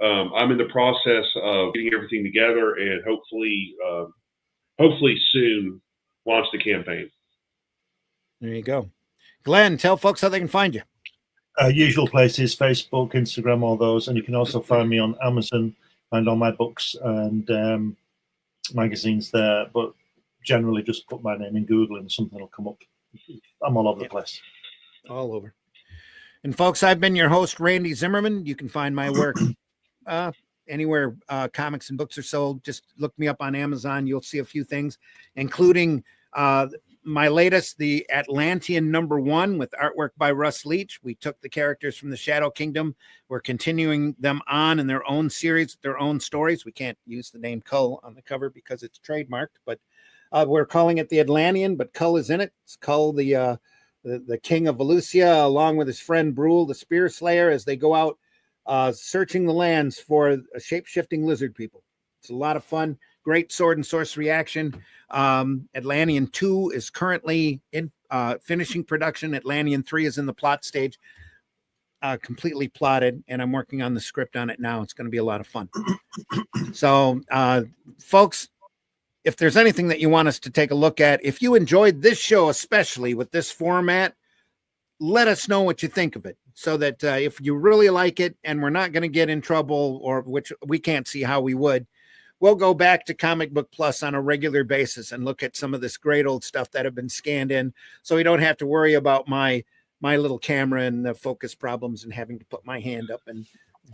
I'm in the process of getting everything together and hopefully soon launch the campaign. There you go. Glenn, tell folks how they can find you. Usual places, Facebook, Instagram, all those. And you can also find me on Amazon, find all my books and magazines there. But generally just put my name in Google and something will come up. I'm all over the place. All over. And folks, I've been your host, Randy Zimmerman. You can find my work anywhere comics and books are sold. Just look me up on Amazon. You'll see a few things, including my latest, the Atlantean #1 with artwork by Russ Leach. We took the characters from the Shadow Kingdom. We're continuing them on in their own series, their own stories. We can't use the name Cull on the cover because it's trademarked, but we're calling it the Atlantean, but Cull is in it. It's Cull, the king of Valusia, along with his friend Brule, the Spear Slayer, as they go out searching the lands for shape-shifting lizard people. It's a lot of fun. Great sword and sorcery action. Atlantean 2 is currently in finishing production. Atlantean 3 is in the plot stage, completely plotted, and I'm working on the script on it now. It's going to be a lot of fun. So, folks, if there's anything that you want us to take a look at, if you enjoyed this show, especially with this format, let us know what you think of it, so that if you really like it and we're not going to get in trouble, or which we can't see how we would, we'll go back to Comic Book Plus on a regular basis and look at some of this great old stuff that have been scanned in, so we don't have to worry about my little camera and the focus problems and having to put my hand up and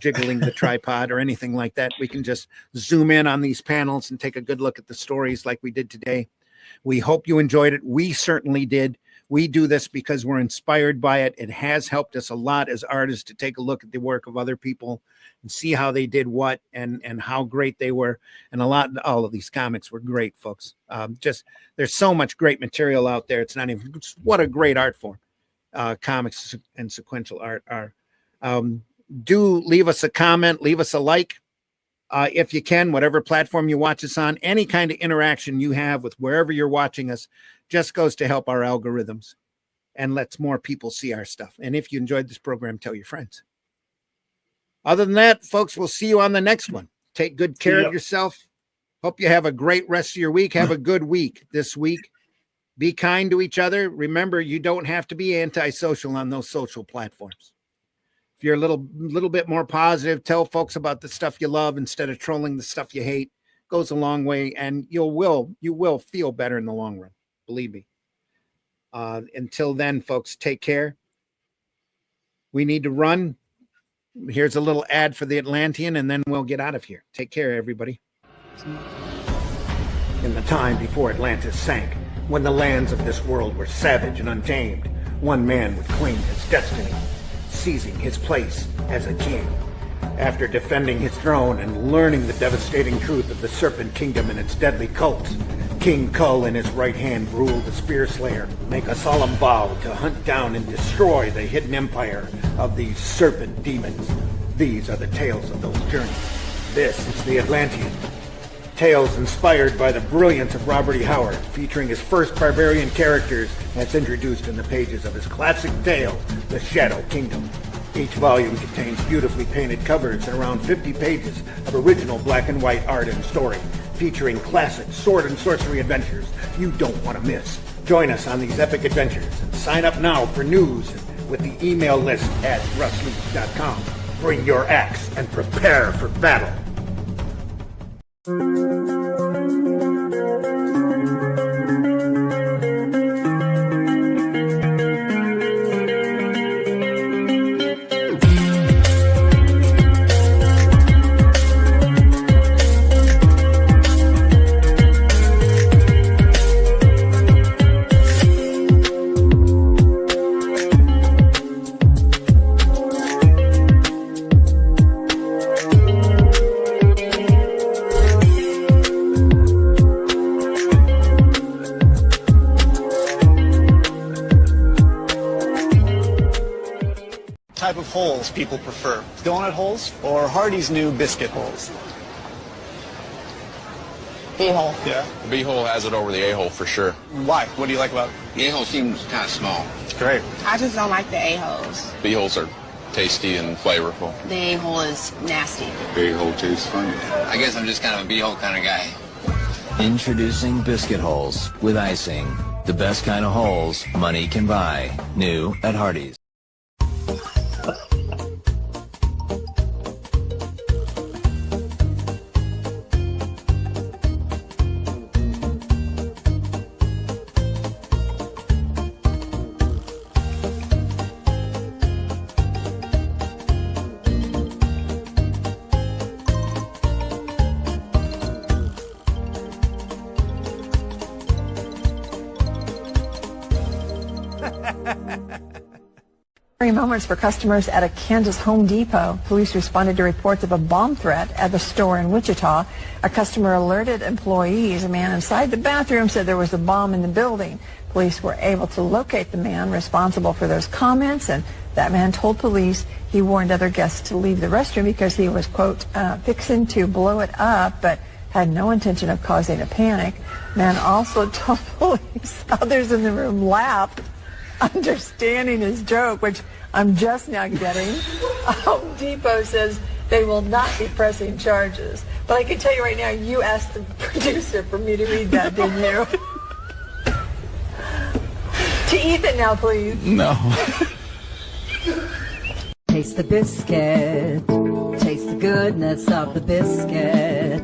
jiggling the tripod or anything like that. We can just zoom in on these panels and take a good look at the stories like we did today. We hope you enjoyed it. We certainly did. We do this because we're inspired by it. It has helped us a lot as artists to take a look at the work of other people and see how they did what and how great they were. And all of these comics were great, folks. There's so much great material out there. It's not even, what a great art form. Comics and sequential art are. Do leave us a comment, leave us a like. If you can, whatever platform you watch us on, any kind of interaction you have with wherever you're watching us just goes to help our algorithms and lets more people see our stuff. And if you enjoyed this program, tell your friends. Other than that, folks, we'll see you on the next one. Take good care of yourself. Hope you have a great rest of your week. Have a good week this week. Be kind to each other. Remember, you don't have to be antisocial on those social platforms. If you're a little bit more positive, tell folks about the stuff you love instead of trolling the stuff you hate. Goes a long way, and you will feel better in the long run. Believe me. Until then, folks, take care. We need to run. Here's a little ad for the Atlantean, and then we'll get out of here. Take care, everybody. In the time before Atlantis sank, when the lands of this world were savage and untamed, one man would claim his destiny, seizing his place as a king. After defending his throne and learning the devastating truth of the Serpent Kingdom and its deadly cults, King Kull in his right hand ruled the Spear Slayer, make a solemn vow to hunt down and destroy the hidden empire of these serpent demons. These are the tales of those journeys. This is the Atlantean. Tales inspired by the brilliance of Robert E. Howard, featuring his first barbarian characters as introduced in the pages of his classic tale, The Shadow Kingdom. Each volume contains beautifully painted covers and around 50 pages of original black and white art and story, featuring classic sword and sorcery adventures you don't want to miss. Join us on these epic adventures and sign up now for news with the email list at russleaf.com. Bring your axe and prepare for battle. Type of holes people prefer, donut holes or Hardy's new biscuit holes? B-hole. Yeah. The B-hole has it over the A-hole for sure. Why? What do you like about it? The A-hole seems kind of small. It's great. I just don't like the A-holes. B-holes are tasty and flavorful. The A-hole is nasty. A-hole tastes funny. I guess I'm just kind of a B-hole kind of guy. Introducing biscuit holes with icing. The best kind of holes money can buy. New at Hardee's. Moments for customers at a Kansas Home Depot. Police responded to reports of a bomb threat at the store in Wichita. A customer alerted employees. A man inside the bathroom said there was a bomb in the building. Police were able to locate the man responsible for those comments, and that man told police he warned other guests to leave the restroom because he was, quote, fixing to blow it up, but had no intention of causing a panic. Man also told police others in the room laughed, understanding his joke, which I'm just now getting. Home Depot says they will not be pressing charges. But I can tell you right now, you asked the producer for me to read that, didn't you? To Ethan now, please. No. Taste the biscuit. Taste the goodness of the biscuit.